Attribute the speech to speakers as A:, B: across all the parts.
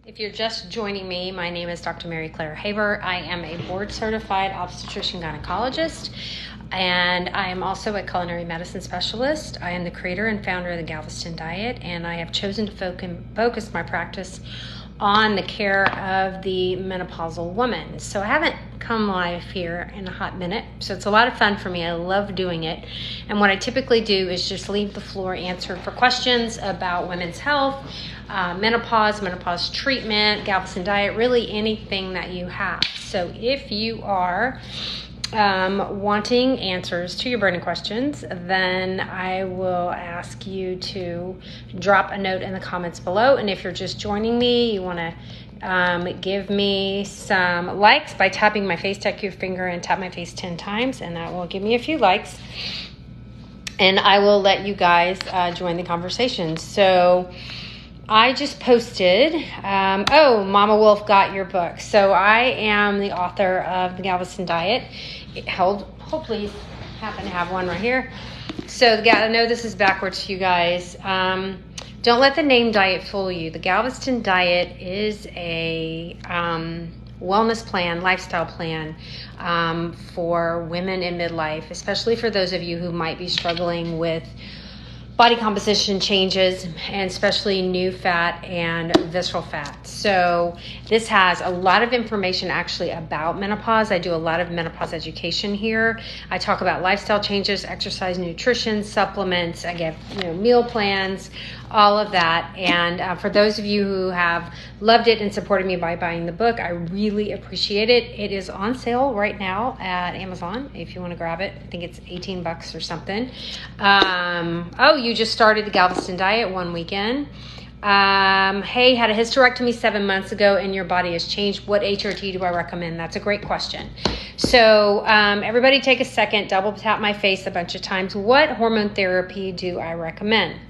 A: If you're just joining me, my name is Dr. Mary Claire Haber. I am a board-certified obstetrician gynecologist, and I am also a culinary medicine specialist. I am the creator and founder of the Galveston diet, and I have chosen to focus my practice on the care of the menopausal woman. So I haven't come live here in a hot minute, so it's a lot of fun for me. I love doing it. And what I typically do is just leave the floor answered for questions about women's health, menopause treatment, Galveston diet, really anything that you have. So if you are wanting answers to your burning questions, then I will ask you to drop a note in the comments below. And if you're just joining me, you want to give me some likes by tapping my face, take your finger and tap my face 10 times, and that will give me a few likes. And I will let you guys join the conversation. So I just posted, Mama Wolf got your book. So I am the author of the Galveston diet. Hopefully happen to have one right here. So I know this is backwards to you guys. Don't let the name diet fool you. The Galveston diet is a wellness plan, lifestyle plan for women in midlife, especially for those of you who might be struggling with body composition changes, and especially new fat and visceral fat. So this has a lot of information actually about menopause. I do a lot of menopause education here. I talk about lifestyle changes, exercise, nutrition, supplements. I give meal plans, all of that. And for those of you who have loved it and supported me by buying the book, I really appreciate it. It is on sale right now at Amazon if you want to grab it. I think it's $18 or something. You just started the Galveston diet one weekend. Hey, had a hysterectomy 7 months ago and your body has changed. What HRT do I recommend? That's a great question. So everybody take a second, double tap my face a bunch of times. What hormone therapy do I recommend?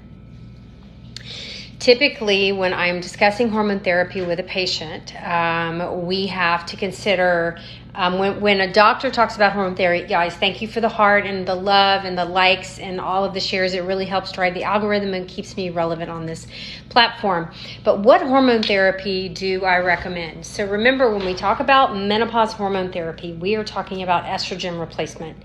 A: Typically, when I'm discussing hormone therapy with a patient, we have to consider when a doctor talks about hormone therapy, guys, thank you for the heart and the love and the likes and all of the shares. It really helps drive the algorithm and keeps me relevant on this platform. But what hormone therapy do I recommend? So remember, when we talk about menopause hormone therapy, we are talking about estrogen replacement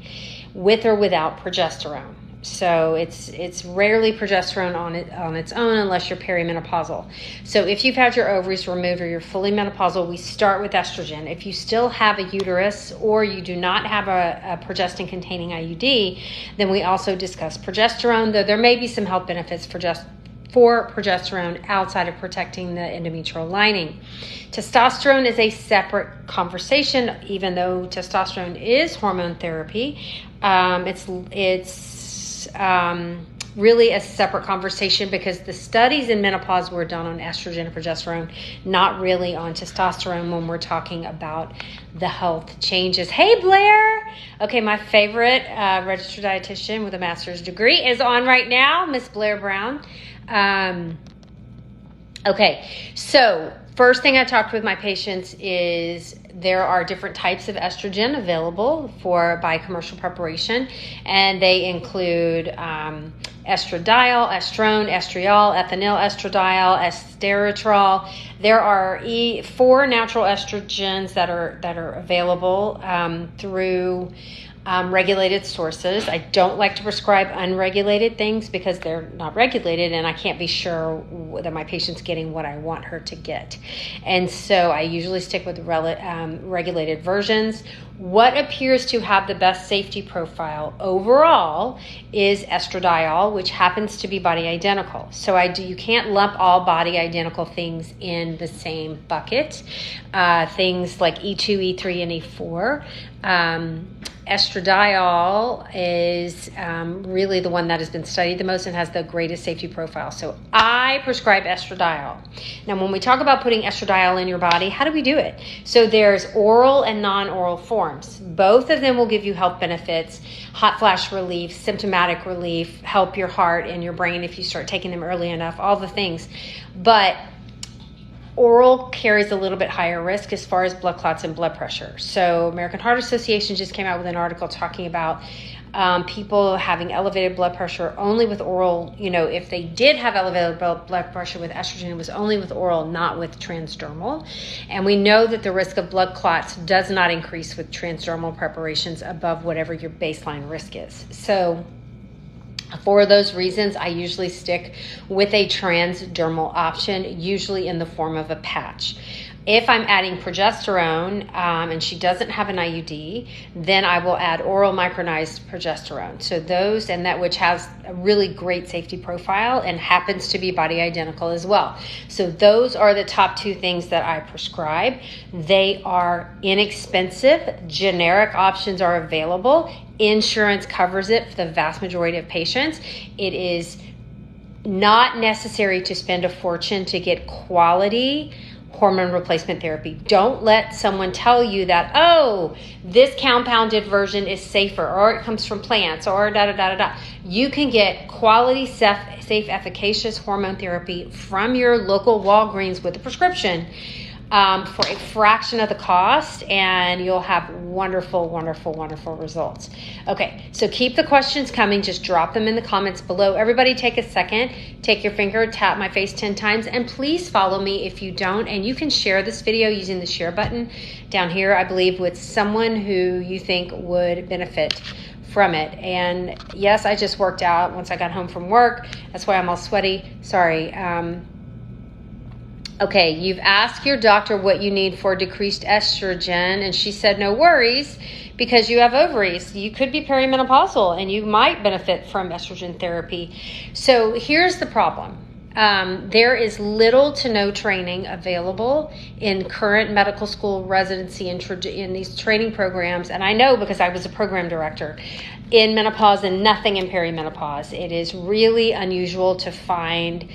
A: with or without progesterone. So it's rarely progesterone on its own unless you're perimenopausal. So if you've had your ovaries removed or you're fully menopausal, we start with estrogen. If you still have a uterus or you do not have a progestin-containing IUD, then we also discuss progesterone, though there may be some health benefits for progesterone outside of protecting the endometrial lining. Testosterone is a separate conversation, even though testosterone is hormone therapy. It's really a separate conversation because the studies in menopause were done on estrogen and progesterone, not really on testosterone when we're talking about the health changes. Hey, Blair! Okay, my favorite registered dietitian with a master's degree is on right now, Miss Blair Brown. Okay, so first thing I talked with my patients is there are different types of estrogen available by commercial preparation, and they include estradiol, estrone, estriol, ethinyl estradiol, esteretrol. There are 4 natural estrogens that are available through regulated sources. I don't like to prescribe unregulated things because they're not regulated and I can't be sure that my patient's getting what I want her to get. And so I usually stick with regulated versions. What appears to have the best safety profile overall is estradiol, which happens to be body identical. So you can't lump all body identical things in the same bucket. Things like E2, E3, and E4. Estradiol is really the one that has been studied the most and has the greatest safety profile. So I prescribe estradiol. Now, when we talk about putting estradiol in your body, how do we do it? So there's oral and non-oral forms. Both of them will give you health benefits, hot flash relief, symptomatic relief, help your heart and your brain if you start taking them early enough, all the things. But oral carries a little bit higher risk as far as blood clots and blood pressure. So American Heart Association just came out with an article talking about people having elevated blood pressure only with oral, if they did have elevated blood pressure with estrogen, it was only with oral, not with transdermal. And we know that the risk of blood clots does not increase with transdermal preparations above whatever your baseline risk is. So for those reasons, I usually stick with a transdermal option, usually in the form of a patch. If I'm adding progesterone and she doesn't have an IUD, then I will add oral micronized progesterone. So those, and that which has a really great safety profile and happens to be body identical as well. So those are the top two things that I prescribe. They are inexpensive. Generic options are available. Insurance covers it for the vast majority of patients. It is not necessary to spend a fortune to get quality hormone replacement therapy. Don't let someone tell you that, oh, this compounded version is safer, or it comes from plants, or da-da-da-da-da. You can get quality, safe, efficacious hormone therapy from your local Walgreens with a prescription for a fraction of the cost, and you'll have wonderful, wonderful, wonderful results. Okay, so keep the questions coming. Just drop them in the comments below. Everybody take a second, take your finger, tap my face 10 times, and please follow me if you don't. And you can share this video using the share button down here, I believe, with someone who you think would benefit from it. And yes, I just worked out once I got home from work. That's why I'm all sweaty. Sorry. Okay, you've asked your doctor what you need for decreased estrogen, and she said no worries because you have ovaries. You could be perimenopausal, and you might benefit from estrogen therapy. So here's the problem. There is little to no training available in current medical school residency in these training programs, and I know because I was a program director in menopause and nothing in perimenopause. It is really unusual to find.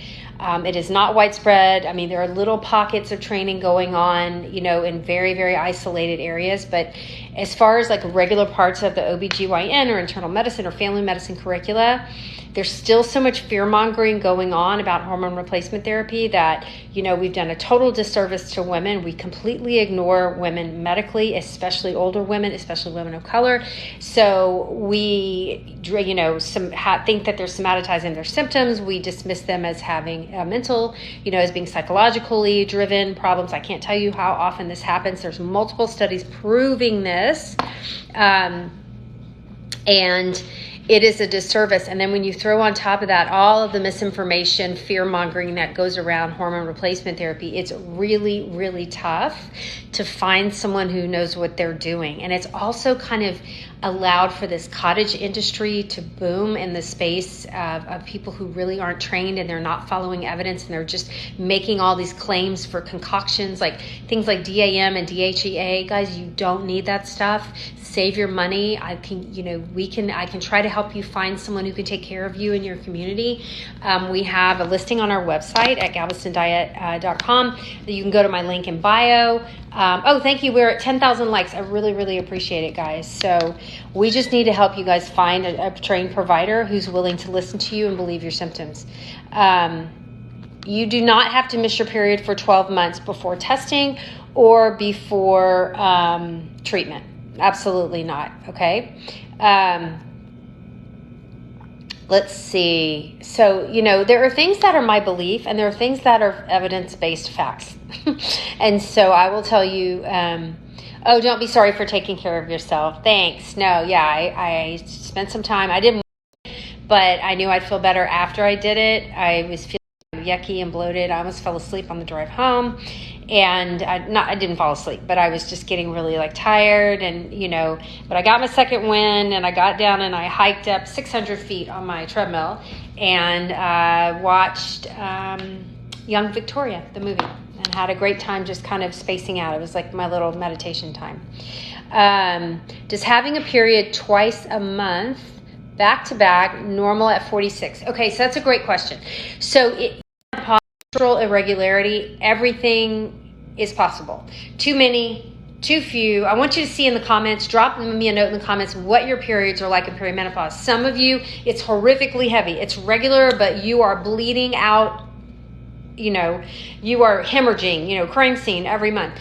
A: It is not widespread. I mean, there are little pockets of training going on, in very, very isolated areas. But as far as like regular parts of the OB-GYN or internal medicine or family medicine curricula, there's still so much fear-mongering going on about hormone replacement therapy that, we've done a total disservice to women. We completely ignore women medically, especially older women, especially women of color. So we, think that they're somatizing their symptoms. We dismiss them as having mental, as being psychologically driven problems. I can't tell you how often this happens. There's multiple studies proving this. And it is a disservice. And then when you throw on top of that all of the misinformation, fear-mongering that goes around hormone replacement therapy, it's really, really tough to find someone who knows what they're doing. And it's also kind of allowed for this cottage industry to boom in the space of people who really aren't trained, and they're not following evidence, and they're just making all these claims for concoctions, like things like DAM and DHEA. Guys, you don't need that stuff. Save your money. I can try to help you find someone who can take care of you in your community. We have a listing on our website at galvestondiet.com. You can go to my link in bio. Thank you. We're at 10,000 likes. I really, really appreciate it, guys. So we just need to help you guys find a trained provider who's willing to listen to you and believe your symptoms. You do not have to miss your period for 12 months before testing or before treatment. Absolutely not. Okay. Let's see. So, there are things that are my belief, and there are things that are evidence-based facts. And so I will tell you, don't be sorry for taking care of yourself. Thanks. No, yeah, I spent some time. I didn't, but I knew I'd feel better after I did it. I was feeling yucky and bloated. I almost fell asleep on the drive home. And I didn't fall asleep, but I was just getting really tired, and but I got my second win, and I got down and I hiked up 600 feet on my treadmill and watched Young Victoria, the movie, and had a great time just kind of spacing out. It was like my little meditation time. Does having a period twice a month, back to back, normal at 46? Okay, so that's a great question. So irregularity, everything is possible. Too many, too few. I want you to see in the comments, drop me a note in the comments what your periods are like in perimenopause. Some of you, it's horrifically heavy. It's regular, but you are bleeding out you are hemorrhaging, crime scene every month.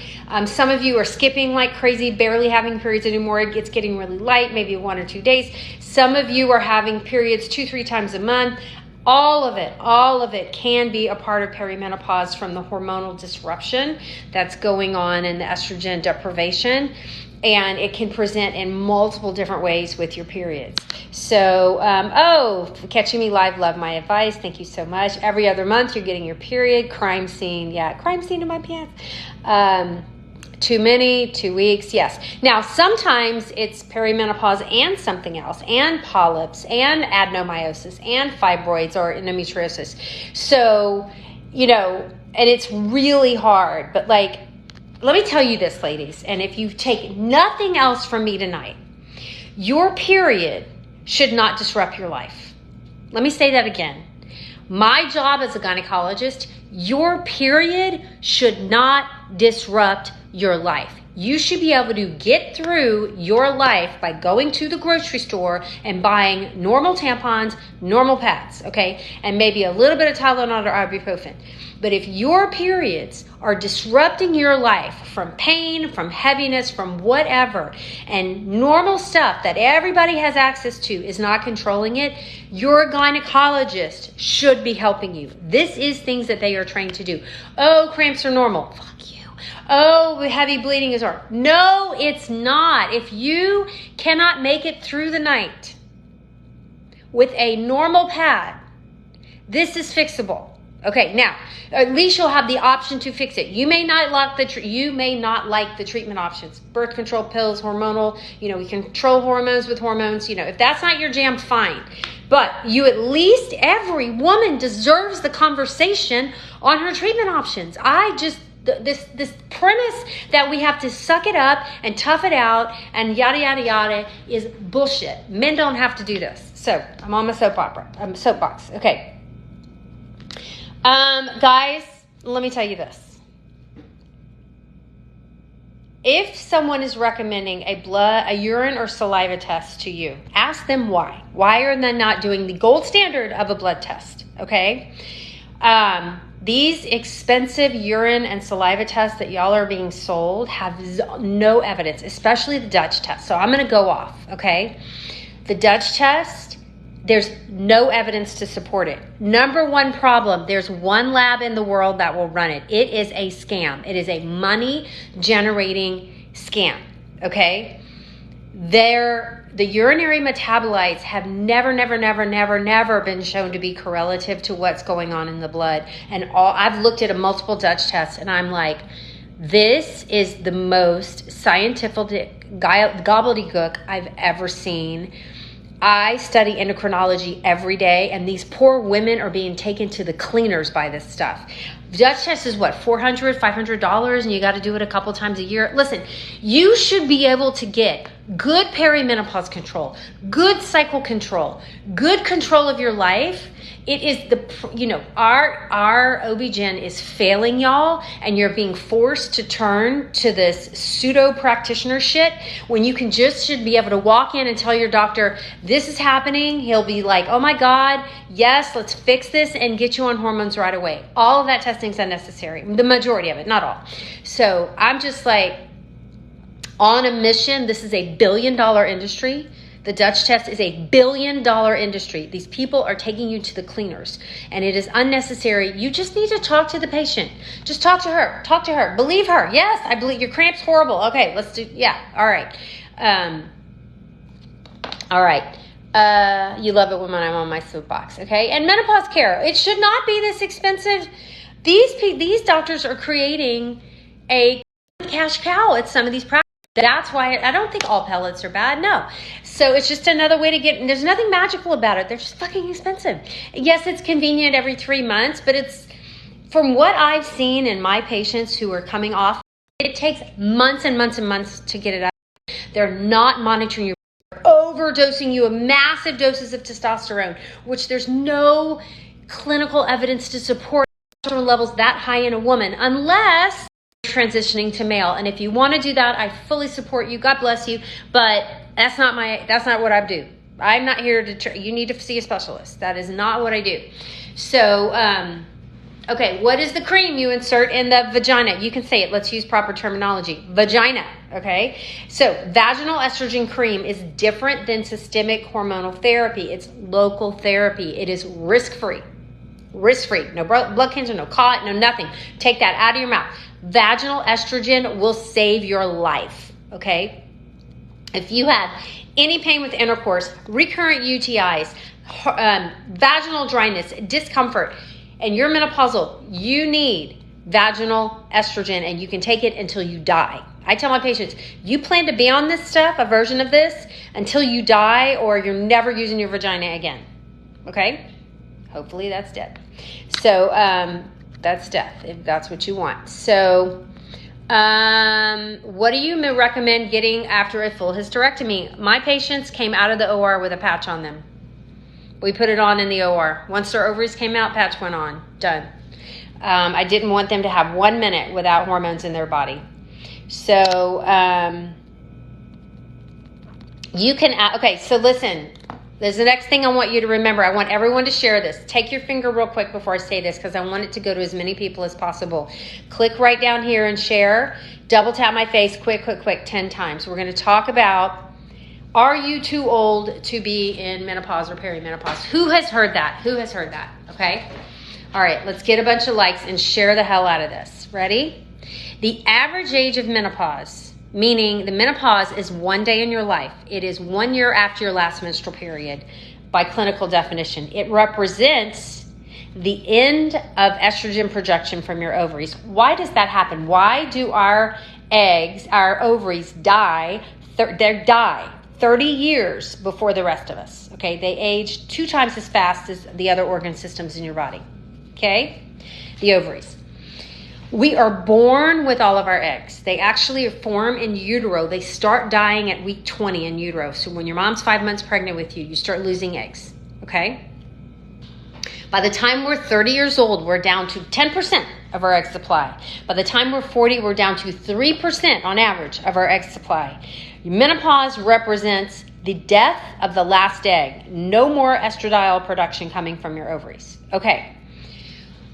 A: Some of you are skipping like crazy, barely having periods anymore. It's getting really light, maybe 1 or 2 days. Some of you are having periods 2-3 times a month. All of it can be a part of perimenopause from the hormonal disruption that's going on in the estrogen deprivation. And it can present in multiple different ways with your periods. So, catching me live, love my advice. Thank you so much. Every other month, you're getting your period. Crime scene. Yeah, crime scene in my pants. Too many, 2 weeks. Yes. Now, sometimes it's perimenopause and something else, and polyps, and adenomyosis, and fibroids or endometriosis. So, and it's really hard. But let me tell you this, ladies, and if you take nothing else from me tonight, your period should not disrupt your life. Let me say that again. My job as a gynecologist, your period should not disrupt your life. You should be able to get through your life by going to the grocery store and buying normal tampons, normal pads, okay? And maybe a little bit of Tylenol or ibuprofen. But if your periods are disrupting your life from pain, from heaviness, from whatever, and normal stuff that everybody has access to is not controlling it, your gynecologist should be helping you. This is things that they are trained to do. Oh, cramps are normal. Fuck you. Oh, heavy bleeding is normal. No, it's not. If you cannot make it through the night with a normal pad, this is fixable. Okay, now, at least you'll have the option to fix it. You may not like the treatment options. Birth control pills, hormonal, we control hormones with hormones. If that's not your jam, fine. But every woman deserves the conversation on her treatment options. This premise that we have to suck it up and tough it out and yada, yada, yada is bullshit. Men don't have to do this. So, I'm on my soapbox. Okay. Guys, let me tell you this. If someone is recommending a urine or saliva test to you, ask them why. Why are they not doing the gold standard of a blood test? Okay. These expensive urine and saliva tests that y'all are being sold have no evidence, especially the Dutch test. So I'm going to go off. Okay. The Dutch test, there's no evidence to support it. Number one problem, there's one lab in the world that will run it. It is a scam. It is a money-generating scam, okay? The urinary metabolites have never been shown to be correlative to what's going on in the blood. And I've looked at multiple Dutch tests, and I'm like, this is the most scientific gobbledygook I've ever seen. I study endocrinology every day, and these poor women are being taken to the cleaners by this stuff. Dutch test is what, $400, $500, and you got to do it a couple times a year. Listen, you should be able to get good perimenopause control, good cycle control, good control of your life. It is our OB-GYN is failing y'all, and you're being forced to turn to this pseudo practitioner shit when you should be able to walk in and tell your doctor, this is happening. He'll be like, oh my God, yes, let's fix this and get you on hormones right away. All of that testing is unnecessary. The majority of it, not all. So I'm just like on a mission. This is a $1 billion industry. The Dutch test is a $1 billion industry. These people are taking you to the cleaners, and it is unnecessary. You just need to talk to the patient. Just talk to her. Talk to her. Believe her. Yes, I believe your cramp's horrible. Okay, let's do. Yeah. All right. All right. You love it when I'm on my soapbox. Okay. And menopause care. It should not be this expensive. These doctors are creating a cash cow at some of these practices. That's why I don't think all pellets are bad. No. So it's just another way to there's nothing magical about it. They're just fucking expensive. Yes, it's convenient every 3 months, but it's, from what I've seen in my patients who are coming off, it takes months and months and months to get it out. They're not monitoring you, overdosing you of massive doses of testosterone, which there's no clinical evidence to support testosterone levels that high in a woman, unless transitioning to male. And if you want to do that, I fully support you. God bless you. But that's not what I do. I'm not here to you need to see a specialist. That is not what I do. So Okay, what is the cream you insert in the vagina? You can say it. Let's use proper terminology. Vagina, okay? So vaginal estrogen cream is different than systemic hormonal therapy. It's local therapy. It is risk-free. Risk-free. No blood cancer, no clot, no nothing. Take that out of your mouth. Vaginal estrogen will save your life, okay? If you have any pain with intercourse, recurrent UTIs, vaginal dryness, discomfort, and you're menopausal, you need vaginal estrogen, and you can take it until you die. I tell my patients, you plan to be on this stuff, a version of this, until you die, or you're never using your vagina again. Okay? Hopefully that's death. So that's death, if that's what you want. So what do you recommend getting after a full hysterectomy? My patients came out of the OR with a patch on them. We put it on in the OR. Once their ovaries came out, patch went on. Done. I didn't want them to have 1 minute without hormones in their body. So you can, okay, so listen. There's the next thing I want you to remember. I want everyone to share this. Take your finger real quick before I say this because I want it to go to as many people as possible. Click right down here and share. Double tap my face quick, 10 times. We're going to talk about, are you too old to be in menopause or perimenopause? Who has heard that? Who has heard that? Okay. All right. Let's get a bunch of likes and share the hell out of this. Ready? The average age of menopause, meaning the menopause is 1 day in your life. It is 1 year after your last menstrual period by clinical definition. It represents the end of estrogen production from your ovaries. Why does that happen? Why do our eggs, our ovaries die? They die 30 years before the rest of us. Okay, they age 2 times as fast as the other organ systems in your body. Okay, the ovaries. We are born with all of our eggs. They actually form in utero. They start dying at week 20 in utero. So when your mom's 5 months pregnant with you, you start losing eggs. Okay? By the time we're 30 years old, we're down to 10% of our egg supply. By the time we're 40, we're down to 3% on average of our egg supply. Menopause represents the death of the last egg. No more estradiol production coming from your ovaries. Okay.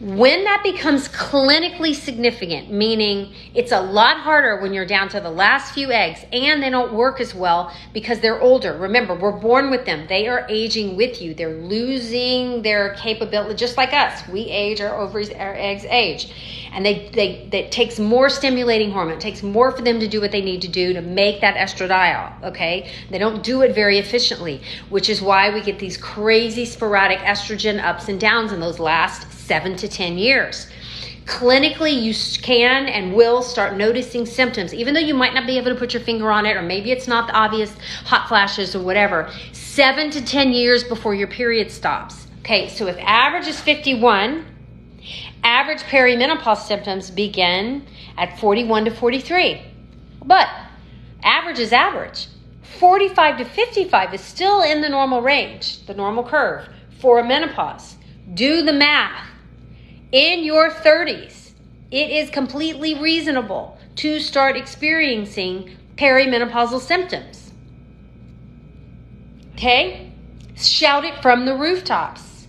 A: When that becomes clinically significant, meaning it's a lot harder when you're down to the last few eggs and they don't work as well because they're older. Remember, we're born with them. They are aging with you. They're losing their capability, just like us. We age, our ovaries, our eggs age. And it takes more stimulating hormone. It takes more for them to do what they need to do to make that estradiol, okay? They don't do it very efficiently, which is why we get these crazy sporadic estrogen ups and downs in those last 7 to 10 years. Clinically, you can and will start noticing symptoms, even though you might not be able to put your finger on it, or maybe it's not the obvious hot flashes or whatever, 7 to 10 years before your period stops. Okay, so if average is 51, average perimenopause symptoms begin at 41 to 43. But average is average. 45 to 55 is still in the normal range, the normal curve for a menopause. Do the math. In your 30s, it is completely reasonable to start experiencing perimenopausal symptoms. Okay? Shout it from the rooftops.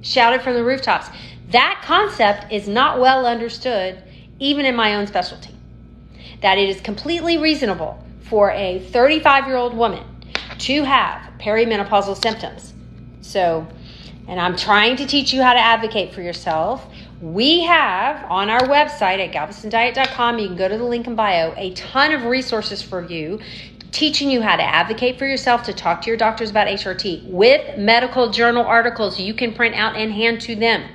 A: Shout it from the rooftops. That concept is not well understood, even in my own specialty. That it is completely reasonable for a 35-year-old woman to have perimenopausal symptoms. So, and I'm trying to teach you how to advocate for yourself. We have on our website at galvestondiet.com, you can go to the link in bio, a ton of resources for you, teaching you how to advocate for yourself, to talk to your doctors about HRT with medical journal articles you can print out and hand to them.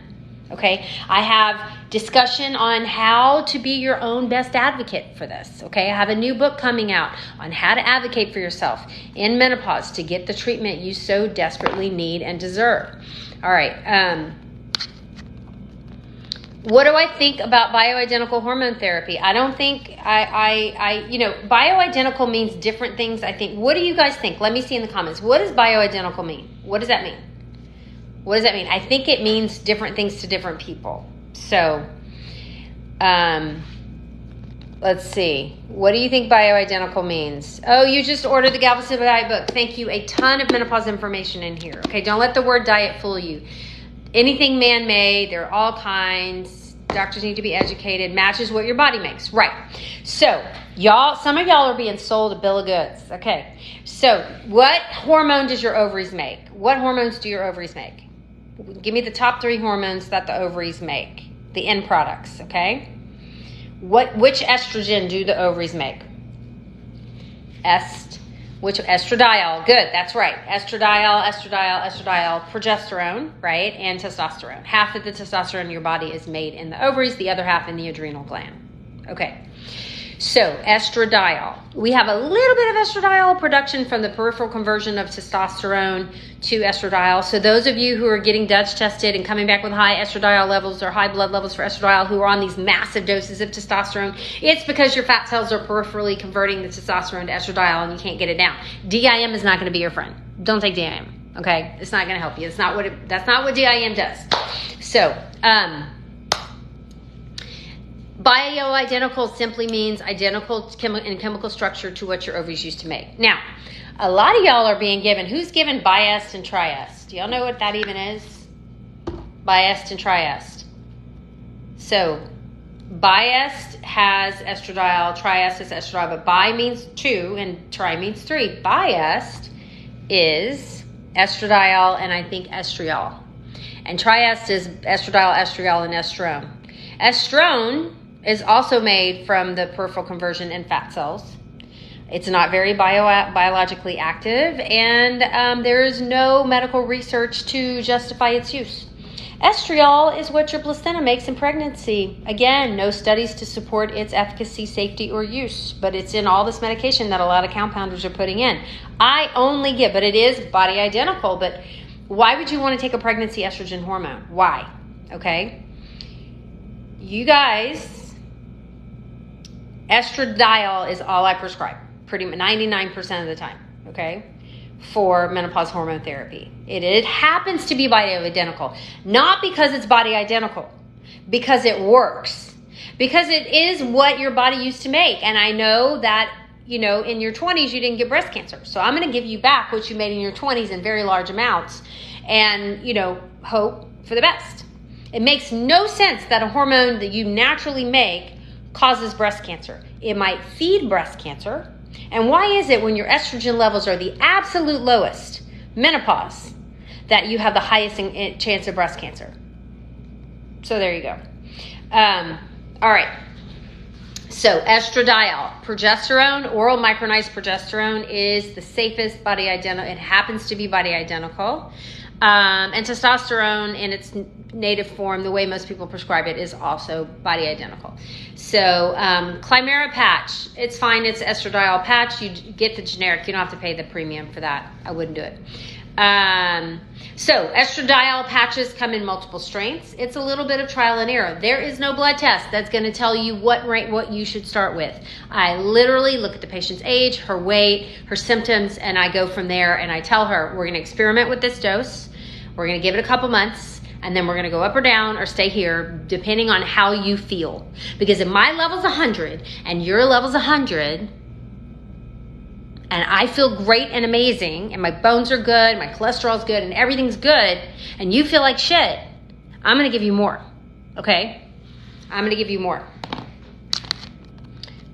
A: Okay, I have discussion on how to be your own best advocate for this. Okay, I have a new book coming out on how to advocate for yourself in menopause to get the treatment you so desperately need and deserve. All right, what do I think about bioidentical hormone therapy? I don't think bioidentical means different things. I think. What do you guys think? Let me see in the comments. What does bioidentical mean? What does that mean? What does that mean? I think it means different things to different people. So, let's see. What do you think bioidentical means? Oh, you just ordered the Galveston Diet book. Thank you. A ton of menopause information in here. Okay, don't let the word diet fool you. anything man-made, there are all kinds. Doctors need to be educated. Matches what your body makes. Right. So, some of y'all are being sold a bill of goods. Okay. So, what hormone does your ovaries make? What hormones do your ovaries make? Give me the top 3 hormones that the ovaries make. The end products, okay? Which estrogen do the ovaries make? Which estradiol? Good, that's right. Estradiol, progesterone, right? And testosterone. Half of the testosterone in your body is made in the ovaries, the other half in the adrenal gland. Okay. So, estradiol. We have a little bit of estradiol production from the peripheral conversion of testosterone to estradiol. So those of you who are getting Dutch tested and coming back with high estradiol levels or high blood levels for estradiol who are on these massive doses of testosterone, it's because your fat cells are peripherally converting the testosterone to estradiol and you can't get it down. DIM is not going to be your friend. Don't take DIM, okay? It's not going to help you. That's not what DIM does. So, bioidentical simply means identical in chemical structure to what your ovaries used to make. Now, a lot of y'all are being given, who's given biest and triest? Do y'all know what that even is? Biest and triest. So, biest has estradiol, triest has estradiol, but bi means 2 and tri means 3. Biest is estradiol and I think estriol. And triest is estradiol, estriol, and estrone. Estrone is also made from the peripheral conversion in fat cells. It's not very biologically active, and there is no medical research to justify its use. Estriol is what your placenta makes in pregnancy. Again, no studies to support its efficacy, safety, or use, but it's in all this medication that a lot of compounders are putting in. I only give, but it is body identical, but why would you want to take a pregnancy estrogen hormone? Why? Okay? You guys, estradiol is all I prescribe, pretty much 99% of the time, okay, for menopause hormone therapy. It happens to be bioidentical, not because it's body identical, because it works, because it is what your body used to make. And I know that, you know, in your 20s, you didn't get breast cancer. So I'm going to give you back what you made in your 20s in very large amounts and, you know, hope for the best. It makes no sense that a hormone that you naturally make causes breast cancer. It might feed breast cancer. And why is it when your estrogen levels are the absolute lowest, menopause, that you have the highest chance of breast cancer? So there you go. All right. So estradiol, progesterone, oral micronized progesterone is the safest body identical. It happens to be body identical. And testosterone in its native form, the way most people prescribe it, is also body identical. So Climera patch, it's fine. It's estradiol patch. You get the generic. You don't have to pay the premium for that. I wouldn't do it. So estradiol patches come in multiple strengths. It's a little bit of trial and error. There is no blood test that's going to tell you what you should start with. I literally look at the patient's age, her weight, her symptoms, and I go from there and I tell her, we're going to experiment with this dose. We're going to give it a couple months, and then we're going to go up or down or stay here depending on how you feel. Because if my level's 100 and your level's 100, and I feel great and amazing, and my bones are good, my cholesterol's good, and everything's good, and you feel like shit, I'm going to give you more, okay? I'm going to give you more.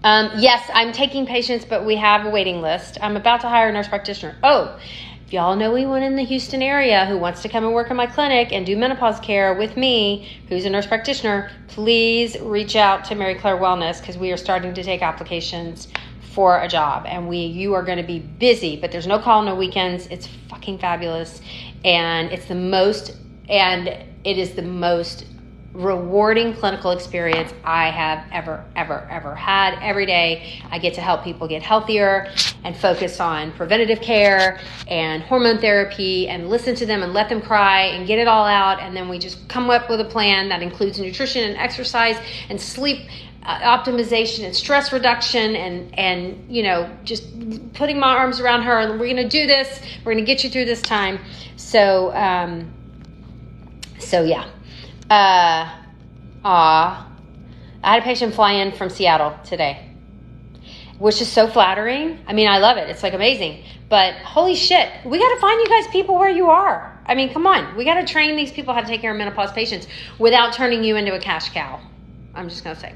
A: Yes, I'm taking patients, but we have a waiting list. I'm about to hire a nurse practitioner. Oh, if y'all know anyone in the Houston area who wants to come and work in my clinic and do menopause care with me, who's a nurse practitioner, please reach out to Mary Claire Wellness, because we are starting to take applications for a job, and you are going to be busy, but there's no call, no weekends. It's fucking fabulous, and it is the most rewarding clinical experience I have ever had. Every day I get to help people get healthier and focus on preventative care and hormone therapy and listen to them and let them cry and get it all out, and then we just come up with a plan that includes nutrition and exercise and sleep optimization and stress reduction and you know, just putting my arms around her, and we're going to do this. We're going to get you through this time. So yeah. I had a patient fly in from Seattle today, which is so flattering. I mean, I love it. It's like amazing. But holy shit, we got to find you guys people where you are. I mean, come on. We got to train these people how to take care of menopause patients without turning you into a cash cow. I'm just going to say.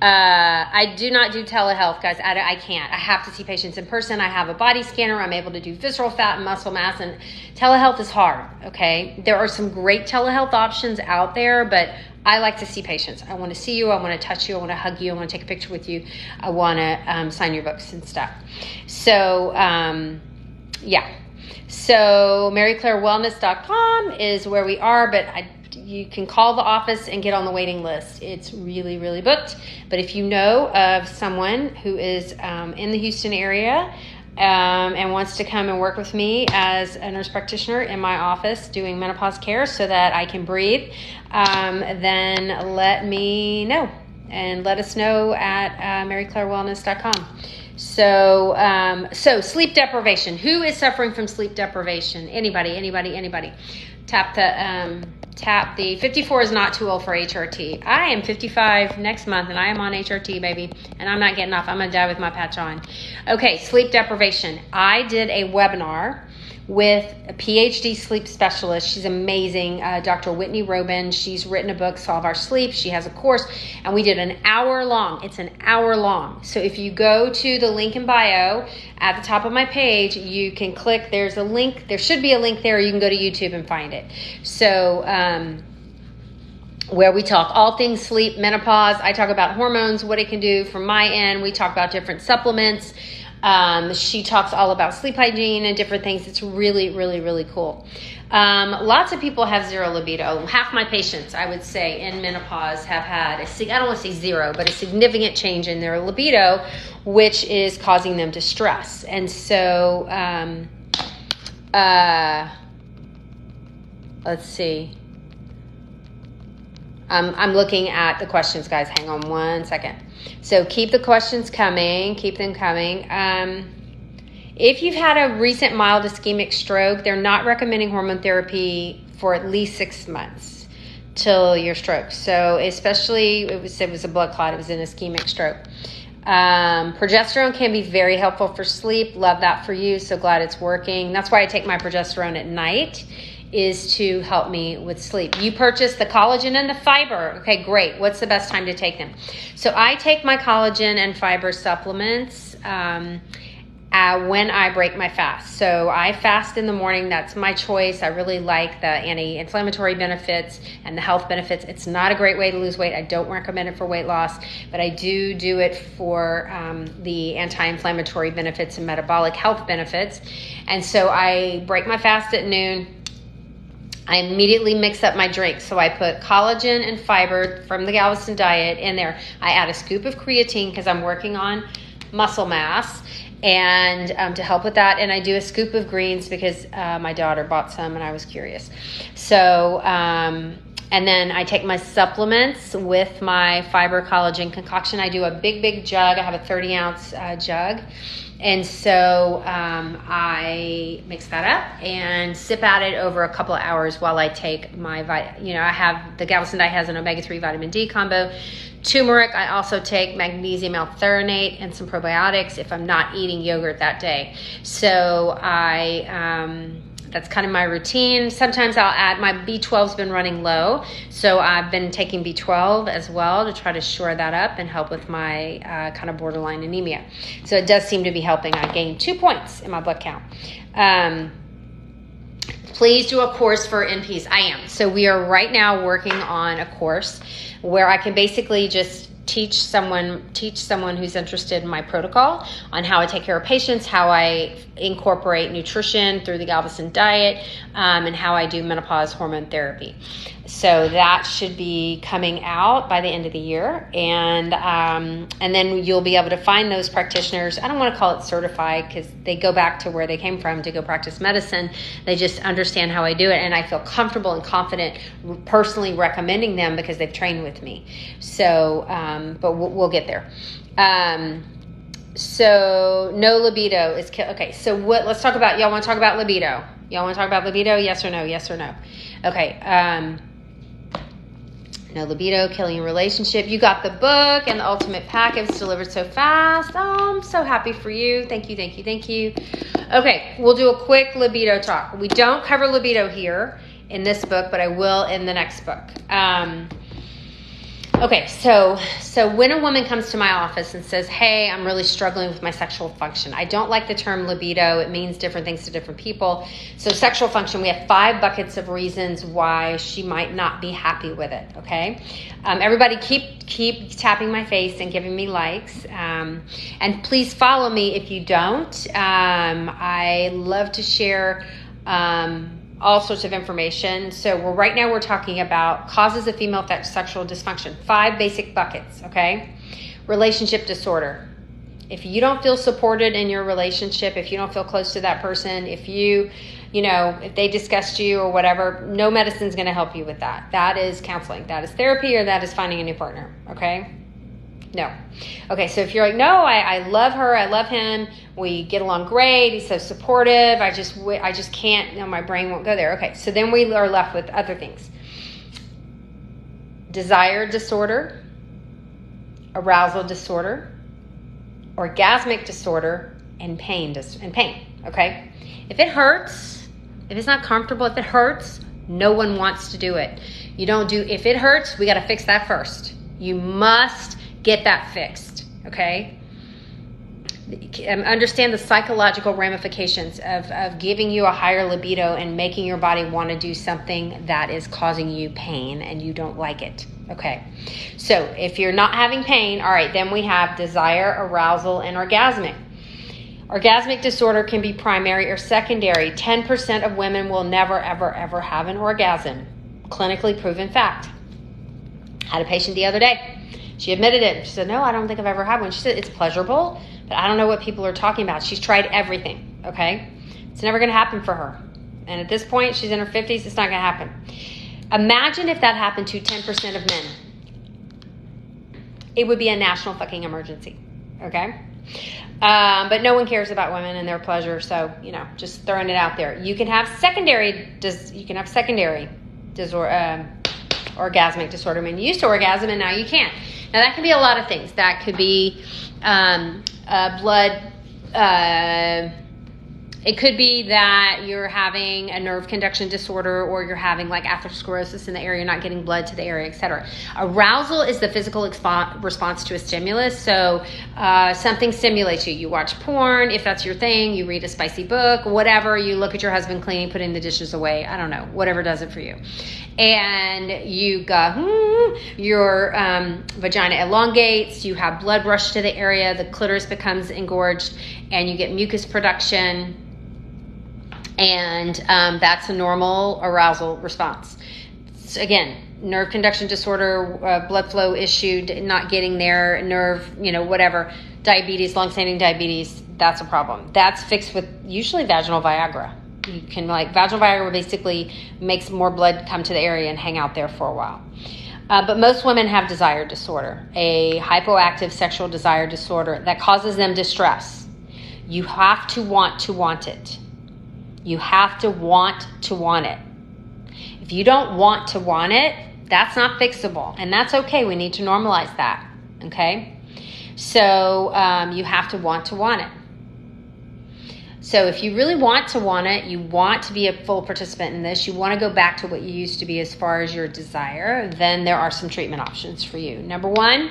A: I do not do telehealth, guys. I can't. I have to see patients in person. I have a body scanner. I'm able to do visceral fat and muscle mass, and telehealth is hard, okay? There are some great telehealth options out there, but I like to see patients. I want to see you. I want to touch you. I want to hug you. I want to take a picture with you. I want to sign your books and stuff. So, yeah. So maryclairewellness.com is where we are, but you can call the office and get on the waiting list. It's really, really booked. But if you know of someone who is in the Houston area and wants to come and work with me as a nurse practitioner in my office doing menopause care so that I can breathe, then let me know. And let us know at maryclairewellness.com. So sleep deprivation. Who is suffering from sleep deprivation? Anybody. Tap the 54 is not too old for HRT. I am 55 next month and I am on HRT, baby. And I'm not getting off. I'm going to die with my patch on. Okay, sleep deprivation. I did a webinar with a PhD sleep specialist. She's amazing, Dr. Whitney Robin. She's written a book, Solve Our Sleep. She has a course, and we did an hour long. It's an hour long. So if you go to the link in bio at the top of my page, you can click. There's a link. There should be a link there. You can go to YouTube and find it. So where we talk all things sleep, menopause. I talk about hormones, what it can do from my end. We talk about different supplements. She talks all about sleep hygiene and different things. It's really, really, really cool. Lots of people have zero libido. Half my patients, I would say, in menopause have had, I don't want to say zero, but a significant change in their libido, which is causing them to stress. And so, let's see. I'm looking at the questions, guys. Hang on one second. So keep the questions coming. Keep them coming. If you've had a recent mild ischemic stroke, they're not recommending hormone therapy for at least 6 months till your stroke. So especially, it was a blood clot. It was an ischemic stroke. Progesterone can be very helpful for sleep. Love that for you. So glad it's working. That's why I take my progesterone at night, is to help me with sleep. You purchase the collagen and the fiber. Okay, great. What's the best time to take them? So I take my collagen and fiber supplements when I break my fast. So I fast in the morning. That's my choice. I really like the anti-inflammatory benefits and the health benefits. It's not a great way to lose weight. I don't recommend it for weight loss, but I do it for the anti-inflammatory benefits and metabolic health benefits. And so I break my fast at noon. I immediately mix up my drink. So I put collagen and fiber from the Galveston diet in there. I add a scoop of creatine because I'm working on muscle mass, and to help with that. And I do a scoop of greens because my daughter bought some and I was curious. So, and then I take my supplements with my fiber collagen concoction. I do a big jug. I have a 30-ounce jug. And so I mix that up and sip at it over a couple of hours while I take my, I have the Galveston diet has an omega-3 vitamin D combo, turmeric. I also take magnesium L-threonate and some probiotics if I'm not eating yogurt that day. So that's kind of my routine. Sometimes I'll add, my B12's been running low, so I've been taking B12 as well to try to shore that up and help with my kind of borderline anemia. So it does seem to be helping. I gained 2 points in my blood count. Please do a course for NPs. I am. So we are right now working on a course where I can basically just teach someone who's interested in my protocol on how I take care of patients, how I incorporate nutrition through the Galveston diet, and how I do menopause hormone therapy. So that should be coming out by the end of the year, and then you'll be able to find those practitioners. I don't want to call it certified because they go back to where they came from to go practice medicine. They just understand how I do it, and I feel comfortable and confident personally recommending them because they've trained with me. So, but we'll get there. So no libido is okay. So let's talk about, y'all want to talk about libido? Y'all want to talk about libido? Yes or no? Yes or no? Okay. No libido, killing your relationship. You got the book and the ultimate pack. It was delivered so fast. Oh, I'm so happy for you. Thank you, thank you, thank you. Okay, we'll do a quick libido talk. We don't cover libido here in this book, but I will in the next book. Okay, so when a woman comes to my office and says, hey, I'm really struggling with my sexual function. I don't like the term libido. It means different things to different people. So sexual function, we have 5 buckets of reasons why she might not be happy with it, okay? Everybody keep tapping my face and giving me likes. And please follow me if you don't. I love to share all sorts of information. So right now we're talking about causes of female sexual dysfunction. 5 basic buckets, okay? Relationship disorder. If you don't feel supported in your relationship, if you don't feel close to that person, if if they disgust you or whatever, no medicine's going to help you with that. That is counseling. That is therapy, or that is finding a new partner, okay? No. Okay, so if you're like, no, I love her, I love him, we get along great, he's so supportive, I just can't, my brain won't go there. Okay, so then we are left with other things. Desire disorder, arousal disorder, orgasmic disorder, and pain, okay? If it hurts, if it's not comfortable, if it hurts, no one wants to do it. If it hurts, we got to fix that first. You must get that fixed, okay? Understand the psychological ramifications of giving you a higher libido and making your body want to do something that is causing you pain and you don't like it, okay? So if you're not having pain, all right, then we have desire, arousal, and orgasmic. Orgasmic disorder can be primary or secondary. 10% of women will never, ever, ever have an orgasm. Clinically proven fact. Had a patient the other day. She admitted it. She said, no, I don't think I've ever had one. She said, it's pleasurable, but I don't know what people are talking about. She's tried everything, okay? It's never going to happen for her. And at this point, she's in her 50s. It's not going to happen. Imagine if that happened to 10% of men. It would be a national fucking emergency, okay? But no one cares about women and their pleasure, so, just throwing it out there. You can have secondary orgasmic disorder. I mean, you used to orgasm and now you can't. Now that can be a lot of things. That could be blood. It could be that you're having a nerve conduction disorder, or you're having like atherosclerosis in the area, you're not getting blood to the area, etc. Arousal is the physical response to a stimulus. So something stimulates you. You watch porn, if that's your thing, you read a spicy book, whatever, you look at your husband cleaning, putting the dishes away, I don't know, whatever does it for you. And you go, your vagina elongates, you have blood rush to the area, the clitoris becomes engorged, and you get mucus production. And that's a normal arousal response. So again, nerve conduction disorder, blood flow issue, not getting there, nerve, whatever, diabetes, long-standing diabetes, that's a problem. That's fixed with usually vaginal Viagra. You can vaginal Viagra basically makes more blood come to the area and hang out there for a while. But most women have desire disorder, a hypoactive sexual desire disorder that causes them distress. You have to want it. You have to want it. If you don't want to want it, that's not fixable. And that's okay. We need to normalize that. Okay? So you have to want it. So if you really want it, you want to be a full participant in this, you want to go back to what you used to be as far as your desire, then there are some treatment options for you. Number one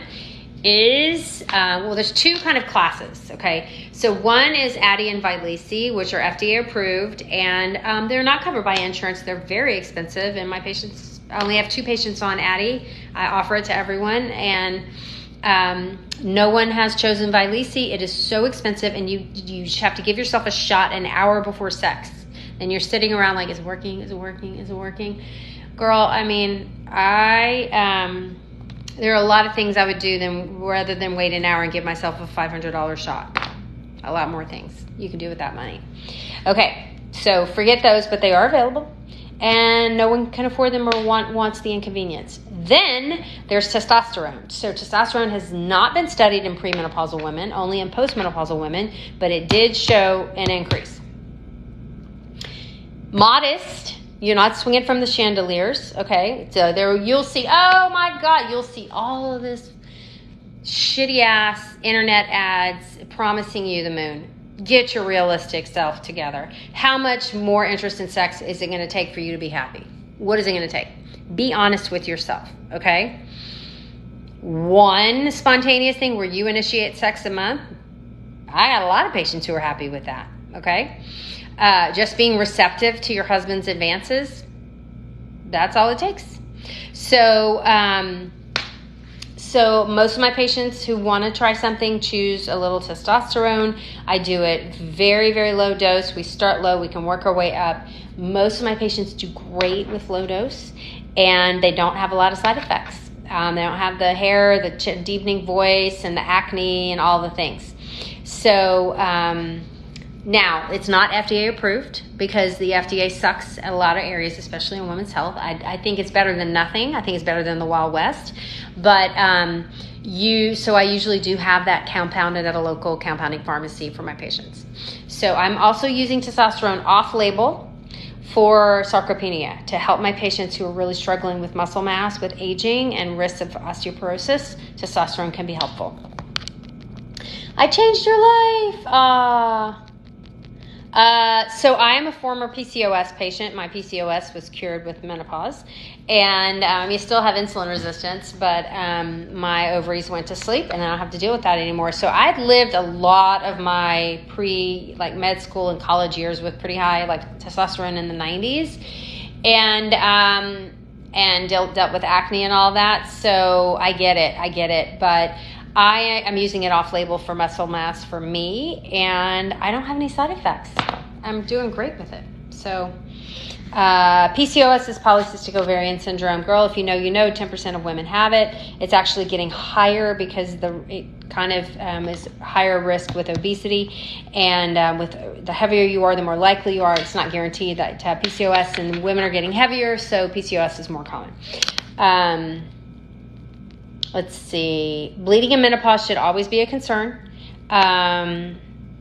A: is, there's 2 kind of classes, okay? So one is Addyi and Vyleesi, which are FDA approved, and they're not covered by insurance. They're very expensive, and my patients, I only have 2 patients on Addyi. I offer it to everyone, and no one has chosen Vyleesi. It is so expensive, and you just have to give yourself a shot an hour before sex. And you're sitting around like, is it working? Is it working? Is it working? Girl, I mean, there are a lot of things I would do rather than wait an hour and give myself a $500 shot. A lot more things you can do with that money. Okay, so forget those, but they are available. And no one can afford them or wants the inconvenience. Then there's testosterone. So testosterone has not been studied in premenopausal women, only in postmenopausal women, but it did show an increase. Modest You're not swinging from the chandeliers, okay? So there you'll see, oh my God, you'll see all of this shitty ass internet ads promising you the moon. Get your realistic self together. How much more interest in sex is it going to take for you to be happy? What is it going to take? Be honest with yourself, okay? One spontaneous thing where you initiate sex a month, I got a lot of patients who are happy with that, okay? Just being receptive to your husband's advances, that's all it takes. So most of my patients who want to try something choose a little testosterone. I do it very, very low dose. We start low. We can work our way up. Most of my patients do great with low dose, and they don't have a lot of side effects. They don't have the hair, the deepening voice, and the acne, and all the things. So now, it's not FDA approved because the FDA sucks at a lot of areas, especially in women's health. I think it's better than nothing. I think it's better than the Wild West. But so I usually do have that compounded at a local compounding pharmacy for my patients. So I'm also using testosterone off-label for sarcopenia to help my patients who are really struggling with muscle mass, with aging, and risks of osteoporosis. Testosterone can be helpful. I changed your life. So I am a former PCOS patient. My PCOS was cured with menopause, and you still have insulin resistance, but my ovaries went to sleep, and I don't have to deal with that anymore. So I'd lived a lot of my med school and college years with pretty high testosterone in the 90s, and dealt with acne and all that. So I get it, but I am using it off-label for muscle mass for me, and I don't have any side effects. I'm doing great with it. So PCOS is polycystic ovarian syndrome. Girl, if you know, 10% of women have it. It's actually getting higher because it kind of is higher risk with obesity, and with the heavier you are, the more likely you are. It's not guaranteed that to have PCOS, and women are getting heavier, so PCOS is more common. Let's see. Bleeding in menopause should always be a concern,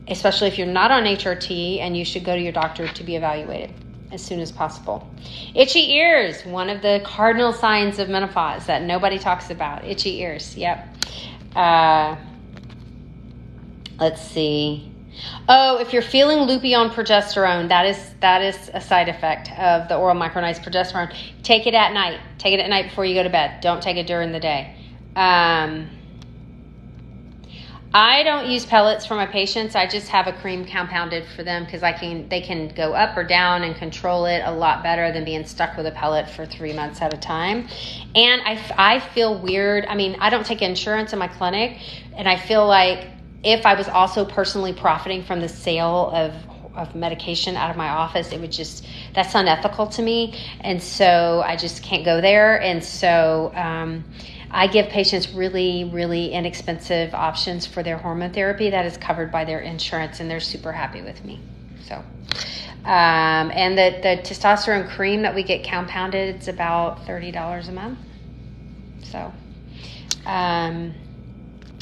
A: especially if you're not on HRT, and you should go to your doctor to be evaluated as soon as possible. Itchy ears, one of the cardinal signs of menopause that nobody talks about. Itchy ears, yep. Let's see. Oh, if you're feeling loopy on progesterone, that is a side effect of the oral micronized progesterone. Take it at night. Take it at night before you go to bed. Don't take it during the day. I don't use pellets for my patients. I just have a cream compounded for them because they can go up or down and control it a lot better than being stuck with a pellet for 3 months at a time. And I feel weird. I mean, I don't take insurance in my clinic, and I feel like if I was also personally profiting from the sale of medication out of my office, that's unethical to me. And so I just can't go there. And so I give patients really, really inexpensive options for their hormone therapy that is covered by their insurance, and they're super happy with me. So, and the testosterone cream that we get compounded, it's about $30 a month. So,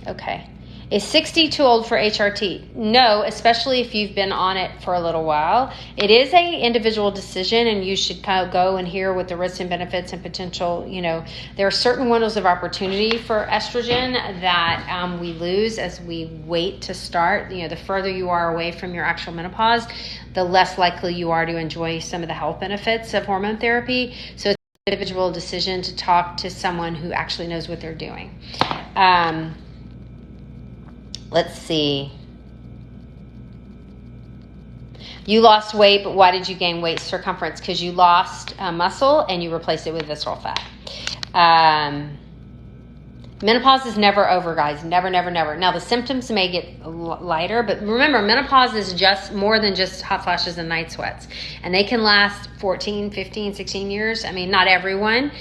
A: okay. Is 60 too old for HRT? No, especially if you've been on it for a little while. It is a individual decision, and you should kind of go and hear what the risks and benefits and potential, there are certain windows of opportunity for estrogen that we lose as we wait to start. The further you are away from your actual menopause, the less likely you are to enjoy some of the health benefits of hormone therapy. So it's an individual decision to talk to someone who actually knows what they're doing. Let's see. You lost weight, but why did you gain waist circumference? Because you lost muscle and you replaced it with visceral fat. Menopause is never over, guys. Never, never, never. Now, the symptoms may get lighter, but remember, menopause is just more than just hot flashes and night sweats. And they can last 14, 15, 16 years. I mean, not everyone.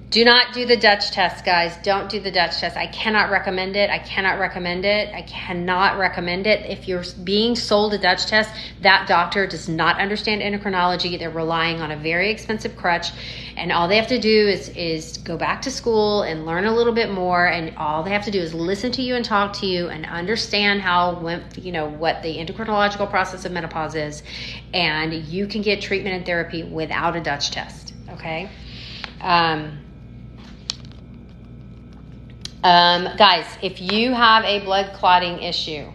A: Do not do the Dutch test, guys. Don't do the Dutch test. I cannot recommend it. I cannot recommend it. I cannot recommend it. If you're being sold a Dutch test, that doctor does not understand endocrinology. They're relying on a very expensive crutch, and all they have to do is go back to school and learn a little bit more, and all they have to do is listen to you and talk to you and understand what the endocrinological process of menopause is, and you can get treatment and therapy without a Dutch test, okay? Guys, if you have a blood clotting issue,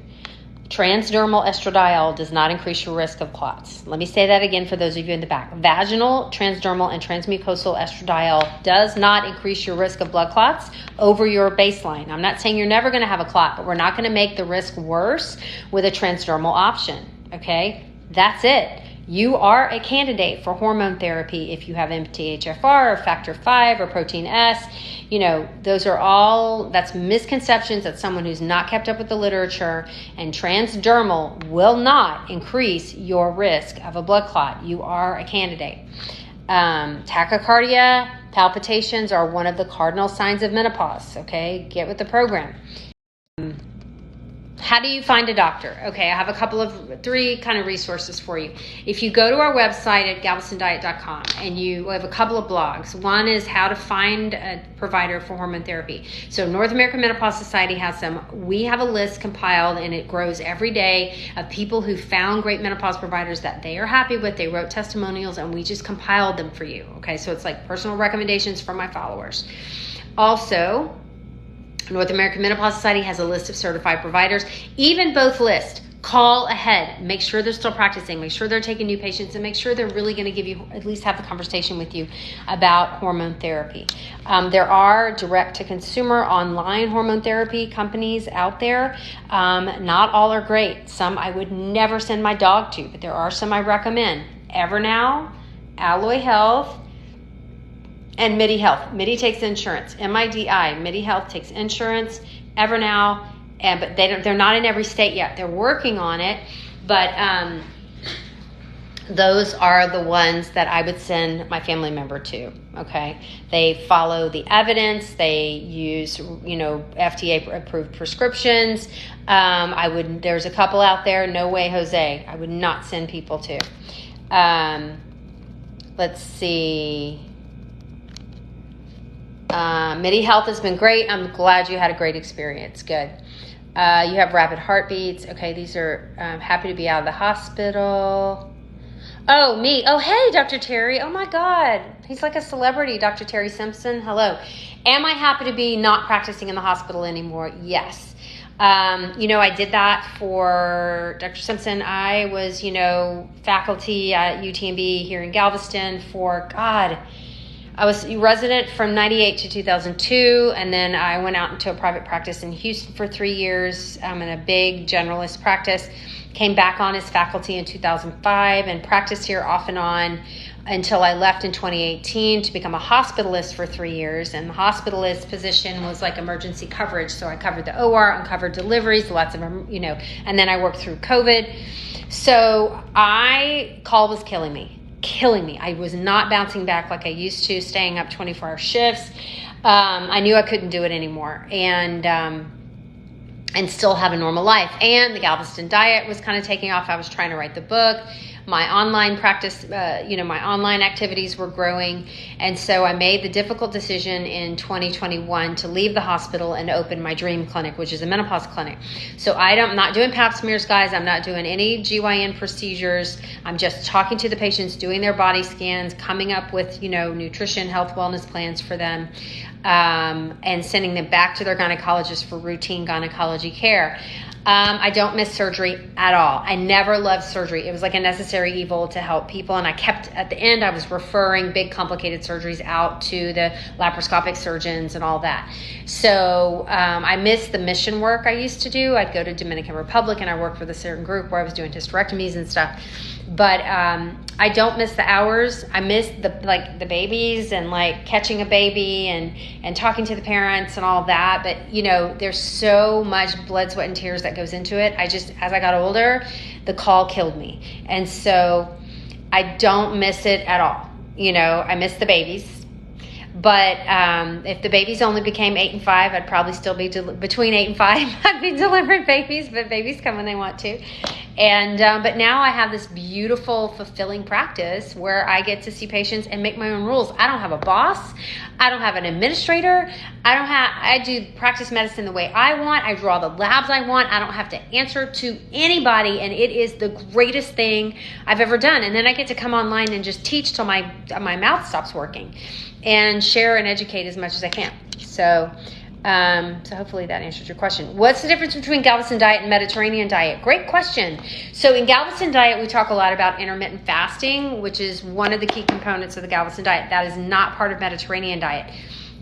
A: transdermal estradiol does not increase your risk of clots. Let me say that again for those of you in the back. Vaginal, transdermal, and transmucosal estradiol does not increase your risk of blood clots over your baseline. I'm not saying you're never going to have a clot, but we're not going to make the risk worse with a transdermal option, okay? That's it. You are a candidate for hormone therapy if you have MTHFR or factor V or protein S. That's misconceptions. That's someone who's not kept up with the literature, and transdermal will not increase your risk of a blood clot. You are a candidate. Tachycardia, palpitations are one of the cardinal signs of menopause, okay? Get with the program. How do you find a doctor? Okay, I have three kind of resources for you. If you go to our website at galvestondiet.com, and we have a couple of blogs. One is how to find a provider for hormone therapy. So North American Menopause Society has some. We have a list compiled, and it grows every day, of people who found great menopause providers that they are happy with. They wrote testimonials, and we just compiled them for you. Okay, so it's like personal recommendations from my followers. Also, North American Menopause Society has a list of certified providers. Even both lists, call ahead. Make sure they're still practicing. Make sure they're taking new patients, and make sure they're really going to give you, at least have the conversation with you about hormone therapy. There are direct-to-consumer online hormone therapy companies out there. Not all are great. Some I would never send my dog to, but there are some I recommend. Evernow, Alloy Health, and MIDI Health. MIDI takes insurance. MIDI. MIDI Health takes insurance. Evernow, but they're not in every state yet. They're working on it, but those are the ones that I would send my family member to. Okay, they follow the evidence. They use FDA approved prescriptions. There's a couple out there. No way, Jose. I would not send people to. Let's see. MIDI Health has been great. I'm glad you had a great experience. Good. You have rapid heartbeats. Okay, these are happy to be out of the hospital. Oh, me. Oh, hey, Dr. Terry. Oh, my God. He's like a celebrity, Dr. Terry Simpson. Hello. Am I happy to be not practicing in the hospital anymore? Yes. I did that for Dr. Simpson. I was, faculty at UTMB here in Galveston for, I was a resident from 98 to 2002, and then I went out into a private practice in Houston for 3 years in a big generalist practice. Came back on as faculty in 2005 and practiced here off and on until I left in 2018 to become a hospitalist for 3 years. And the hospitalist position was like emergency coverage. So I covered the OR, uncovered deliveries, lots of, and then I worked through COVID. So call was killing me. I was not bouncing back like I used to, staying up 24-hour shifts. I knew I couldn't do it anymore and still have a normal life. And the Galveston diet was kind of taking off. I was trying to write the book. My online practice, my online activities were growing. And so I made the difficult decision in 2021 to leave the hospital and open my dream clinic, which is a menopause clinic. So I'm not doing pap smears, guys. I'm not doing any GYN procedures. I'm just talking to the patients, doing their body scans, coming up with, nutrition, health, wellness plans for them, and sending them back to their gynecologist for routine gynecology care. I don't miss surgery at all. I never loved surgery. It was like a necessary evil to help people. And at the end, I was referring big complicated surgeries out to the laparoscopic surgeons and all that. So I miss the mission work I used to do. I'd go to Dominican Republic and I worked with a certain group where I was doing hysterectomies and stuff. But I don't miss the hours. I miss the babies and like catching a baby and talking to the parents and all that. But there's so much blood, sweat, and tears that goes into it. As I got older, the call killed me. And so I don't miss it at all. I miss the babies, But if the babies only became 8 and 5, I'd probably still be between 8 and 5. I'd be delivering babies, but babies come when they want to. And but now I have this beautiful, fulfilling practice where I get to see patients and make my own rules. I don't have a boss. I don't have an administrator. I do practice medicine the way I want. I draw the labs I want. I don't have to answer to anybody, and it is the greatest thing I've ever done. And then I get to come online and just teach till my mouth stops working, and share and educate as much as I can. So hopefully that answered your question. What's the difference between Galveston diet and Mediterranean diet? Great question. So in Galveston diet, we talk a lot about intermittent fasting, which is one of the key components of the Galveston diet. That is not part of Mediterranean diet.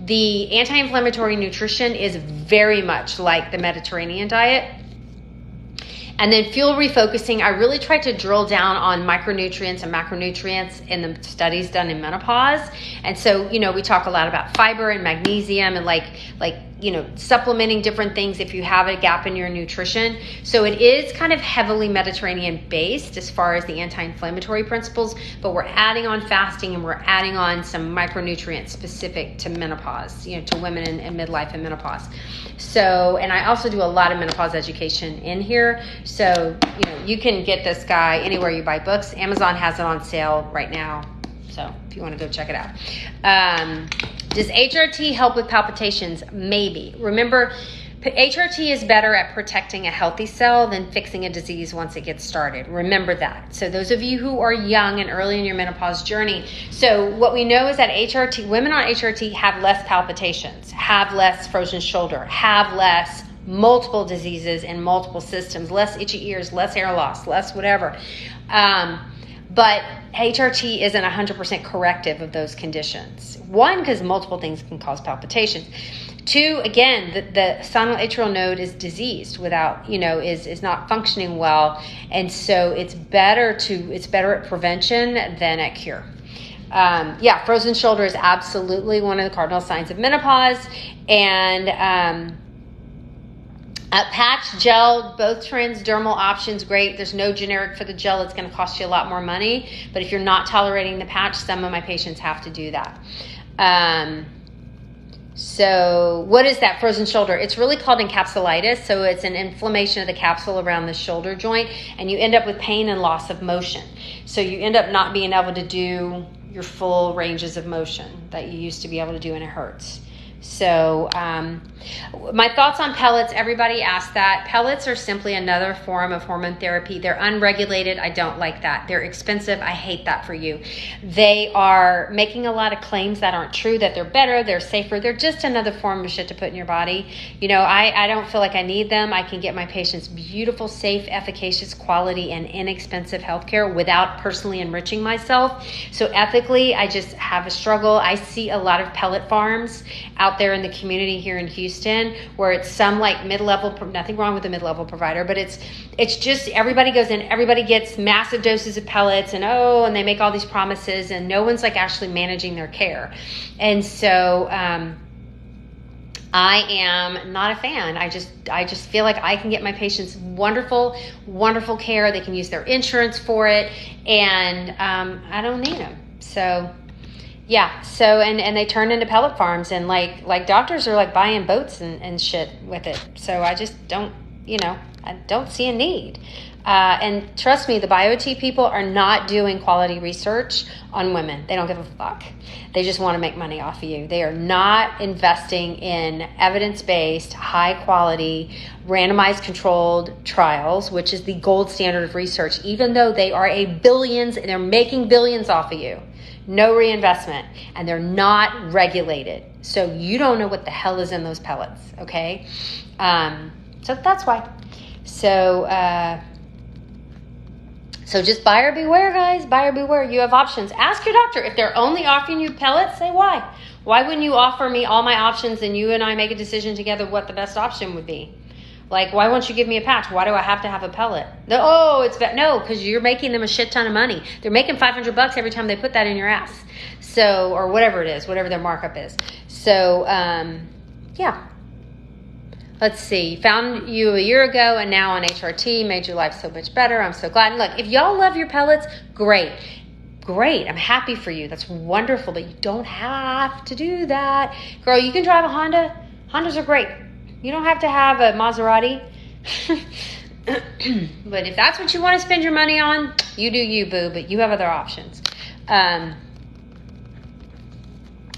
A: The anti-inflammatory nutrition is very much like the Mediterranean diet. And then fuel refocusing, I really tried to drill down on micronutrients and macronutrients in the studies done in menopause. And so, we talk a lot about fiber and magnesium and supplementing different things if you have a gap in your nutrition. So it is kind of heavily Mediterranean based as far as the anti-inflammatory principles, but we're adding on fasting and we're adding on some micronutrients specific to menopause, to women in midlife and menopause. So, and I also do a lot of menopause education in here. So, you can get this guy anywhere you buy books. Amazon has it on sale right now. So if you want to go check it out. Does HRT help with palpitations? Maybe. Remember, HRT is better at protecting a healthy cell than fixing a disease once it gets started. Remember that. So those of you who are young and early in your menopause journey, so what we know is that women on HRT have less palpitations, have less frozen shoulder, have less multiple diseases in multiple systems, less itchy ears, less hair loss, less whatever. But HRT isn't 100% corrective of those conditions. One, because multiple things can cause palpitations. Two, again, the sinoatrial node is diseased is not functioning well. And so it's better at prevention than at cure. Frozen shoulder is absolutely one of the cardinal signs of menopause. And patch, gel, both transdermal options, great. There's no generic for the gel. It's going to cost you a lot more money. But if you're not tolerating the patch, some of my patients have to do that. So what is that frozen shoulder? It's really called encapsulitis. So it's an inflammation of the capsule around the shoulder joint, and you end up with pain and loss of motion. So you end up not being able to do your full ranges of motion that you used to be able to do, and it hurts. So my thoughts on pellets, everybody asked that. Pellets are simply another form of hormone therapy. They're unregulated. I don't like that. They're expensive. I hate that for you. They are making a lot of claims that aren't true, that they're better, they're safer. They're just another form of shit to put in your body. I don't feel like I need them. I can get my patients beautiful, safe, efficacious, quality, and inexpensive healthcare without personally enriching myself. So ethically, I just have a struggle. I see a lot of pellet farms out there in the community here in Houston, where it's some like mid-level, nothing wrong with the mid-level provider, but it's just everybody goes in, everybody gets massive doses of pellets, and they make all these promises, and no one's like actually managing their care. And so I am not a fan. I just feel like I can get my patients wonderful care. They can use their insurance for it, and I don't need them. So yeah, and they turn into pellet farms, and like doctors are like buying boats and shit with it. So I just don't, I don't see a need. And trust me, the BioT people are not doing quality research on women. They don't give a fuck. They just want to make money off of you. They are not investing in evidence-based, high-quality, randomized controlled trials, which is the gold standard of research, even though they are they're making billions off of you. No reinvestment, and they're not regulated. So you don't know what the hell is in those pellets, okay? So that's why. So just buyer beware, guys. Buyer beware. You have options. Ask your doctor. If they're only offering you pellets, say why. Why wouldn't you offer me all my options and you and I make a decision together what the best option would be? Like, why won't you give me a patch? Why do I have to have a pellet? No, because you're making them a shit ton of money. They're making $500 every time they put that in your ass. So, or whatever it is, whatever their markup is. So, yeah. Let's see. Found you a year ago and now on HRT, made your life so much better. I'm so glad. And look, if y'all love your pellets, great. Great. I'm happy for you. That's wonderful, but you don't have to do that. Girl, you can drive a Honda. Hondas are great. You don't have to have a Maserati. But if that's what you want to spend your money on, you do you, boo, but you have other options. And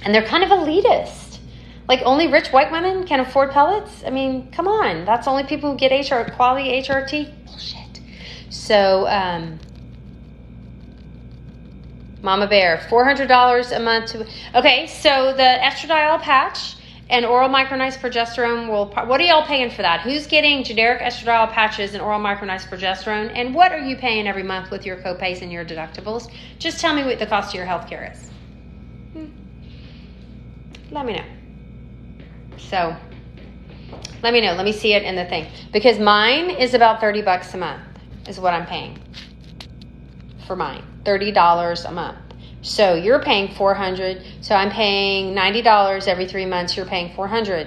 A: they're kind of elitist. Like, only rich white women can afford pellets? I mean, come on. That's only people who get quality HRT? Bullshit. So, Mama Bear, $400 a month. Okay, so the estradiol patch and oral micronized progesterone what are y'all paying for that? Who's getting generic estradiol patches and oral micronized progesterone? And what are you paying every month with your copays and your deductibles? Just tell me what the cost of your health care is. Let me know. So, let me know. Let me see it in the thing. Because mine is about $30 a month is what I'm paying for mine. $30 a month. So you're paying $400. So I'm paying $90 every 3 months. You're paying $400.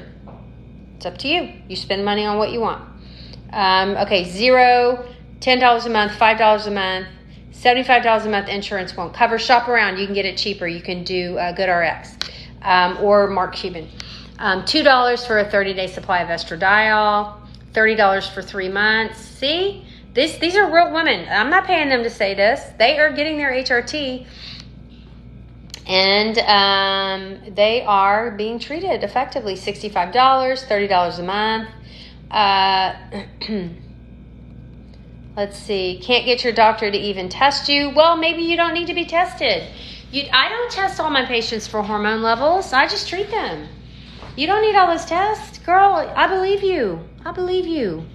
A: It's up to you. You spend money on what you want. Okay, $0, $10 a month, $5 a month, $75 a month. Insurance won't cover. Shop around. You can get it cheaper. You can do GoodRx or Mark Cuban. $2 for a 30-day supply of estradiol. $30 for 3 months. See? These are real women. I'm not paying them to say this. They are getting their HRT, and they are being treated effectively. $65, $30 a month. Let's see. Can't get your doctor to even test you. Well, maybe you don't need to be tested. I don't test all my patients for hormone levels. I just treat them. You don't need all those tests. Girl, I believe you. I believe you.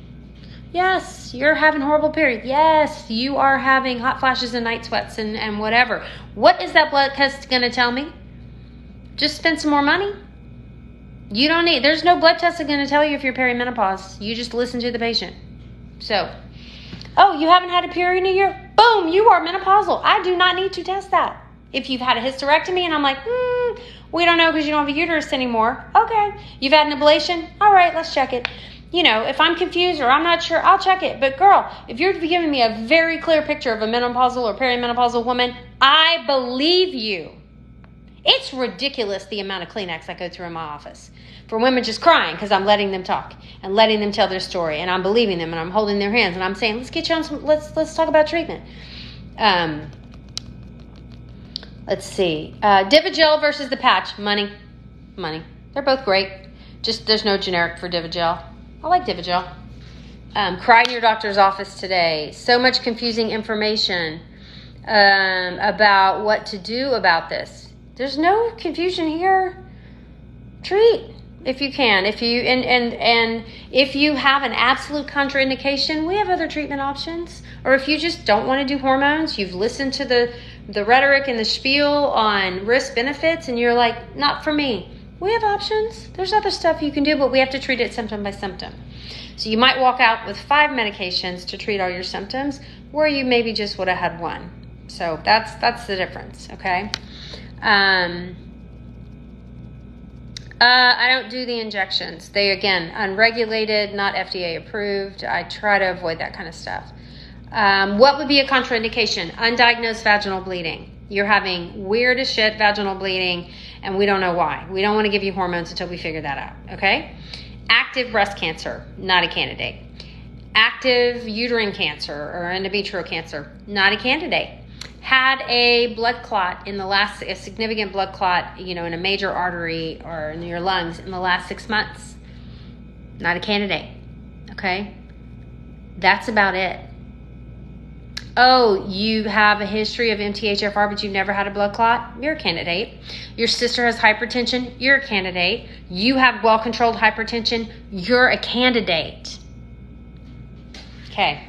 A: Yes, you're having horrible periods. Yes, you are having hot flashes and night sweats and whatever. What is that blood test going to tell me? Just spend some more money. There's no blood test that's going to tell you if you're perimenopause. You just listen to the patient. So, you haven't had a period in a year? Boom, you are menopausal. I do not need to test that. If you've had a hysterectomy and I'm like, we don't know because you don't have a uterus anymore. Okay. You've had an ablation? All right, let's check it. If I'm confused or I'm not sure, I'll check it. But girl, if you're giving me a very clear picture of a menopausal or perimenopausal woman, I believe you. It's ridiculous the amount of Kleenex I go through in my office for women just crying because I'm letting them talk and letting them tell their story, and I'm believing them, and I'm holding their hands, and I'm saying, let's get you on some. Let's talk about treatment. Let's see. Divigel versus the patch. Money. They're both great. Just there's no generic for Divigel. I like Divigel. Cried in your doctor's office today. So much confusing information about what to do about this. There's no confusion here. Treat if you can. If you and if you have an absolute contraindication, we have other treatment options. Or if you just don't want to do hormones, you've listened to the rhetoric and the spiel on risk benefits, and you're like, not for me. We have options. There's other stuff you can do, but we have to treat it symptom by symptom. So you might walk out with 5 medications to treat all your symptoms, where you maybe just would have had 1. So that's the difference, okay? I don't do the injections. They, again, unregulated, not FDA approved. I try to avoid that kind of stuff. What would be a contraindication? Undiagnosed vaginal bleeding. You're having weird as shit vaginal bleeding, and we don't know why. We don't want to give you hormones until we figure that out, okay? Active breast cancer, not a candidate. Active uterine cancer or endometrial cancer, not a candidate. Had a blood clot a significant blood clot, in a major artery or in your lungs in the last 6 months, not a candidate, okay? That's about it. Oh, you have a history of MTHFR, but you've never had a blood clot? You're a candidate. Your sister has hypertension? You're a candidate. You have well-controlled hypertension? You're a candidate. Okay.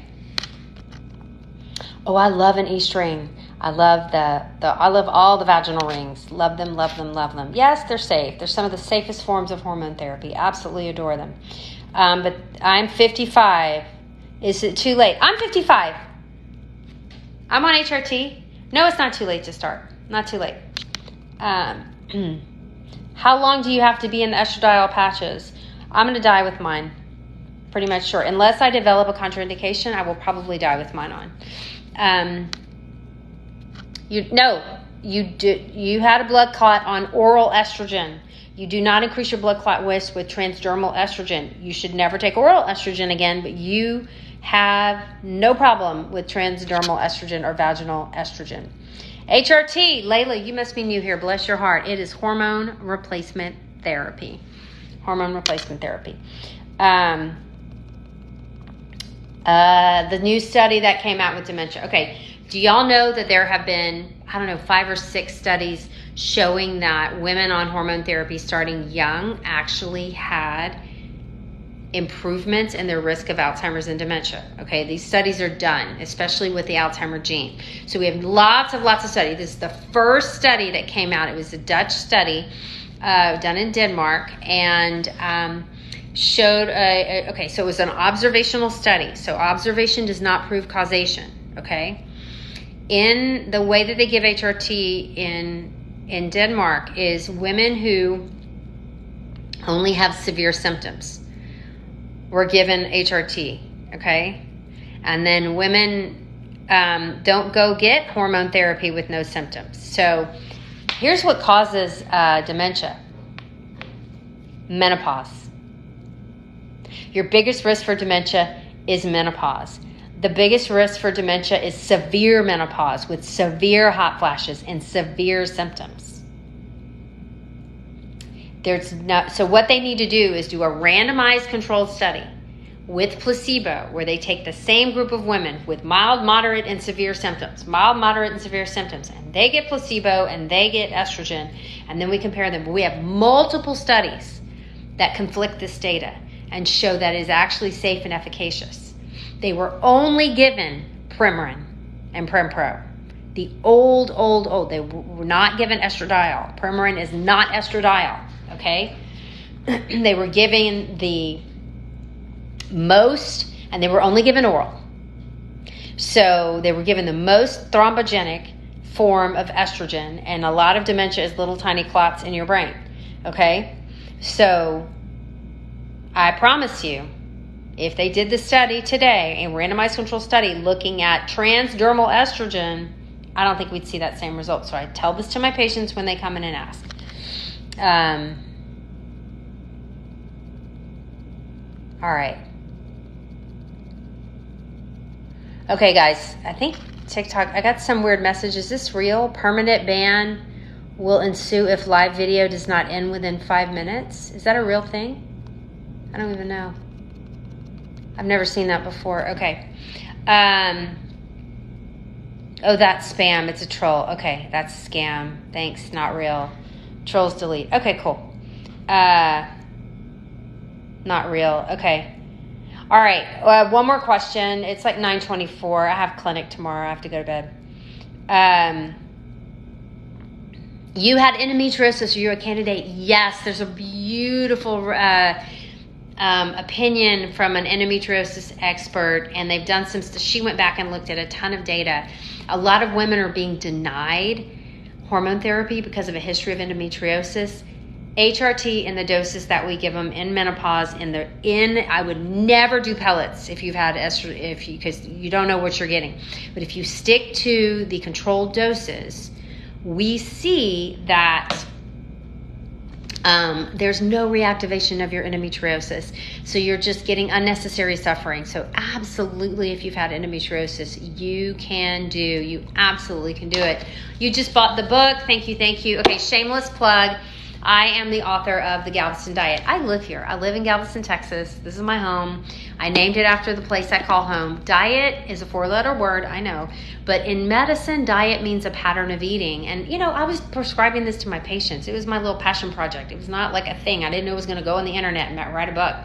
A: Oh, I love an East ring. I love I love all the vaginal rings. Love them, love them, love them. Yes, they're safe. They're some of the safest forms of hormone therapy. Absolutely adore them. But I'm 55. Is it too late? I'm 55. I'm on HRT. No, it's not too late to start. Not too late. How long do you have to be in the estradiol patches? I'm going to die with mine. Pretty much sure. Unless I develop a contraindication, I will probably die with mine on. You had a blood clot on oral estrogen. You do not increase your blood clot risk with transdermal estrogen. You should never take oral estrogen again, but you have no problem with transdermal estrogen or vaginal estrogen. HRT, Layla, you must be new here. Bless your heart. It is hormone replacement therapy. Hormone replacement therapy. The new study that came out with dementia. Okay, do y'all know that there have been, 5 or 6 studies showing that women on hormone therapy starting young actually had improvements in their risk of Alzheimer's and dementia. Okay, these studies are done, especially with the Alzheimer gene. So we have lots of studies. This is the first study that came out. It was a Dutch study done in Denmark, and showed so it was an observational study. So observation does not prove causation. Okay, in the way that they give HRT in Denmark is women who only have severe symptoms were given HRT, okay? And then women don't go get hormone therapy with no symptoms. So here's what causes dementia. Menopause. Your biggest risk for dementia is menopause. The biggest risk for dementia is severe menopause with severe hot flashes and severe symptoms. So what they need to do is do a randomized controlled study with placebo where they take the same group of women with mild, moderate, and severe symptoms, and they get placebo and they get estrogen, and then we compare them. We have multiple studies that conflict this data and show that it is actually safe and efficacious. They were only given Premarin and Prempro. The old. They were not given estradiol. Premarin is not estradiol. Okay, they were given the most, and they were only given oral. So they were given the most thrombogenic form of estrogen, and a lot of dementia is little tiny clots in your brain. Okay, so I promise you, if they did the study today, a randomized control study looking at transdermal estrogen, I don't think we'd see that same result. So I tell this to my patients when they come in and ask. All right. Okay, guys, I think TikTok, I got some weird message. Is this real? Permanent ban will ensue if live video does not end within 5 minutes. Is that a real thing? I don't even know. I've never seen that before. Okay. Oh, that's spam. It's a troll. Okay, that's a scam. Thanks, not real. Trolls delete. Okay, cool. Not real. Okay. All right. One more question. It's like 9:24. I have clinic tomorrow. I have to go to bed. You had endometriosis. Are you a candidate? Yes. There's a beautiful opinion from an endometriosis expert, and they've done some. She went back and looked at a ton of data. A lot of women are being denied hormone therapy because of a history of endometriosis. HRT in the doses that we give them in menopause, I would never do pellets if you've had estrogen, because you don't know what you're getting. But if you stick to the controlled doses, we see that there's no reactivation of your endometriosis. So you're just getting unnecessary suffering. So absolutely, if you've had endometriosis, you absolutely can do it. You just bought the book. Thank you. Okay, shameless plug. I am the author of the Galveston Diet. I live here. I live in Galveston, Texas. This is my home. I named it after the place I call home. Diet is a 4-letter word, I know. But in medicine, diet means a pattern of eating. And, I was prescribing this to my patients. It was my little passion project. It was not like a thing. I didn't know it was going to go on the internet and write a book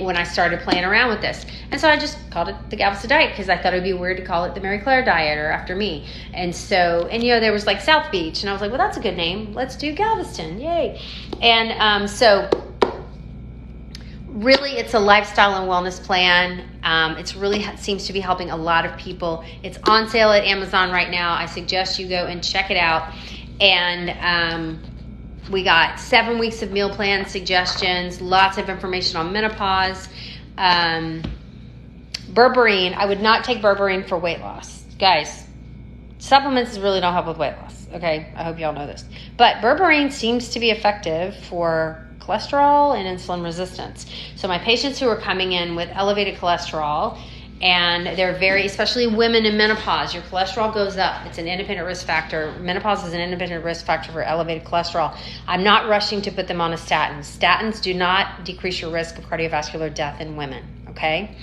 A: when I started playing around with this. And so I just called it the Galveston Diet because I thought it would be weird to call it the Mary Claire Diet or after me. And so, there was like South Beach, and I was like, well, that's a good name. Let's do Galveston. Yay. And so really it's a lifestyle and wellness plan. It's really seems to be helping a lot of people. It's on sale at Amazon right now. I suggest you go and check it out. And we got 7 weeks of meal plan suggestions, lots of information on menopause. Berberine, I would not take berberine for weight loss. Guys, Supplements really don't help with weight loss. Okay, I hope y'all know this. But berberine seems to be effective for cholesterol and insulin resistance. So my patients who are coming in with elevated cholesterol, and they're especially women in menopause, your cholesterol goes up. It's an independent risk factor. Menopause is an independent risk factor for elevated cholesterol. I'm not rushing to put them on a statin. Statins do not decrease your risk of cardiovascular death in women, okay?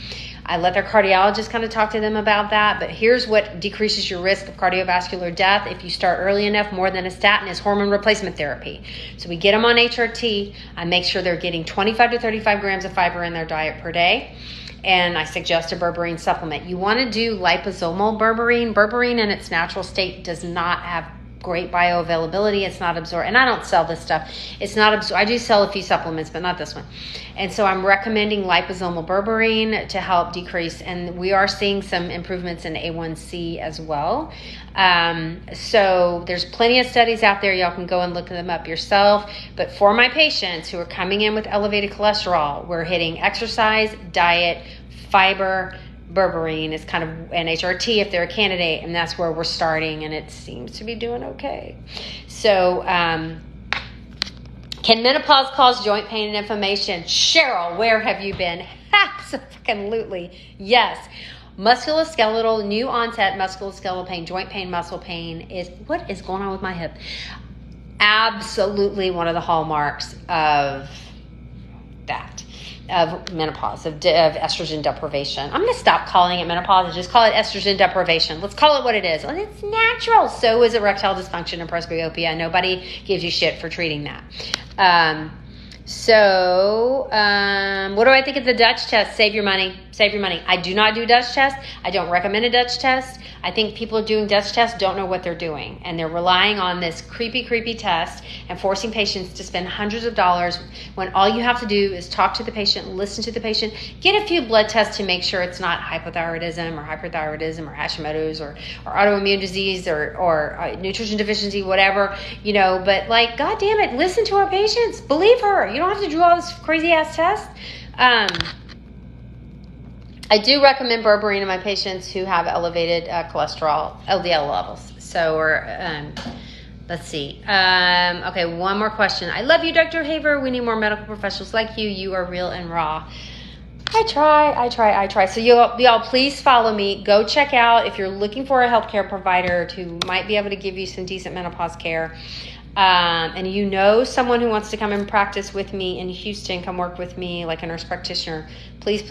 A: I let their cardiologist kind of talk to them about that, but here's what decreases your risk of cardiovascular death if you start early enough, more than a statin, is hormone replacement therapy. So we get them on HRT. I make sure they're getting 25 to 35 grams of fiber in their diet per day, and I suggest a berberine supplement. You want to do liposomal berberine. Berberine in its natural state does not have great bioavailability. It's not absorbed, and I don't sell this stuff. It's not absorbed. I do sell a few supplements, but not this one. And so I'm recommending liposomal berberine to help decrease, and we are seeing some improvements in A1C as well. So there's plenty of studies out there. Y'all can go and look them up yourself. But for my patients who are coming in with elevated cholesterol, we're hitting exercise, diet, fiber. Berberine is kind of an HRT if they're a candidate, and that's where we're starting, and it seems to be doing okay. So can menopause cause joint pain and inflammation? Cheryl, where have you been? Absolutely, yes. Musculoskeletal, new onset musculoskeletal pain, joint pain, muscle pain is, what is going on with my hip? Absolutely one of the hallmarks of that. Of menopause, of estrogen deprivation. I'm going to stop calling it menopause and just call it estrogen deprivation. Let's call it what it is. Well, it's natural. So is erectile dysfunction and presbyopia. Nobody gives you shit for treating that. What do I think of the Dutch test? Save your money. Save your money. I do not do Dutch tests. I don't recommend a Dutch test. I think people doing Dutch tests don't know what they're doing, and they're relying on this creepy test and forcing patients to spend hundreds of dollars when all you have to do is talk to the patient, listen to the patient, get a few blood tests to make sure it's not hypothyroidism or hyperthyroidism or Hashimoto's or autoimmune disease or nutrition deficiency, whatever, but like, God damn it, listen to our patients. Believe her. You don't have to do all this crazy ass test. I do recommend berberine in my patients who have elevated cholesterol, LDL levels. So, let's see. Okay, one more question. I love you, Dr. Haver. We need more medical professionals like you. You are real and raw. I try. So y'all please follow me. Go check out if you're looking for a healthcare provider who might be able to give you some decent menopause care. And someone who wants to come and practice with me in Houston, come work with me like a nurse practitioner, please.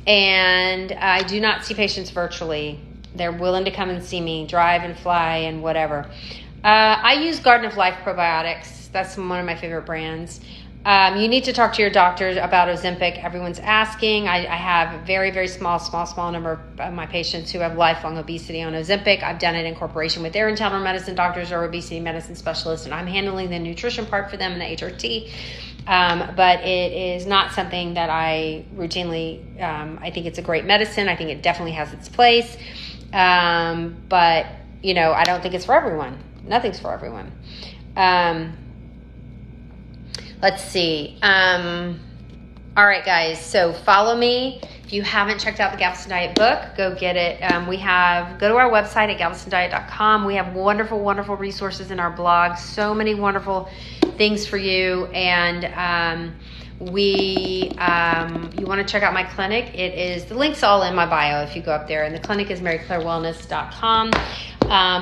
A: And I do not see patients virtually. They're willing to come and see me, drive and fly and whatever. I use Garden of Life probiotics. That's one of my favorite brands. You need to talk to your doctor about Ozempic. Everyone's asking. I have a very, very small number of my patients who have lifelong obesity on Ozempic. I've done it in cooperation with their internal medicine doctors or obesity medicine specialists, and I'm handling the nutrition part for them in the HRT. But it is not something that I routinely, I think it's a great medicine. I think it definitely has its place. But, I don't think it's for everyone. Nothing's for everyone. Let's see. All right, guys. So follow me. If you haven't checked out the Galveston Diet book, go get it. Go to our website at galvestondiet.com. We have wonderful, wonderful resources in our blog. So many wonderful things for you. And you want to check out my clinic. The link's all in my bio if you go up there. And the clinic is maryclairewellness.com.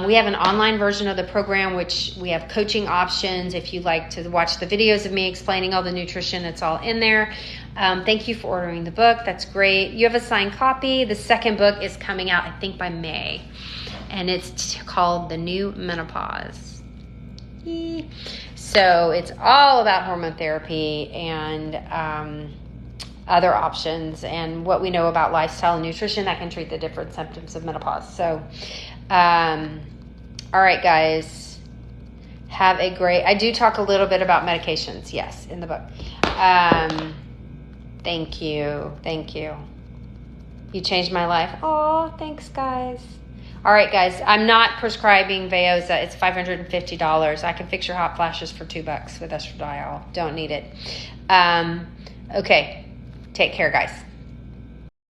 A: We have an online version of the program, which we have coaching options. If you like to watch the videos of me explaining all the nutrition, it's all in there. Thank you for ordering the book. That's great. You have a signed copy. The second book is coming out, I think, by May, and it's called The New Menopause. So it's all about hormone therapy and other options and what we know about lifestyle and nutrition that can treat the different symptoms of menopause. So all right, guys, have a great, I do talk a little bit about medications, yes, in the book. Thank you. You changed my life. Oh, thanks, guys. All right, guys, I'm not prescribing Veoza. It's $550. I can fix your hot flashes for $2 with estradiol. Don't need it. Okay, take care, guys.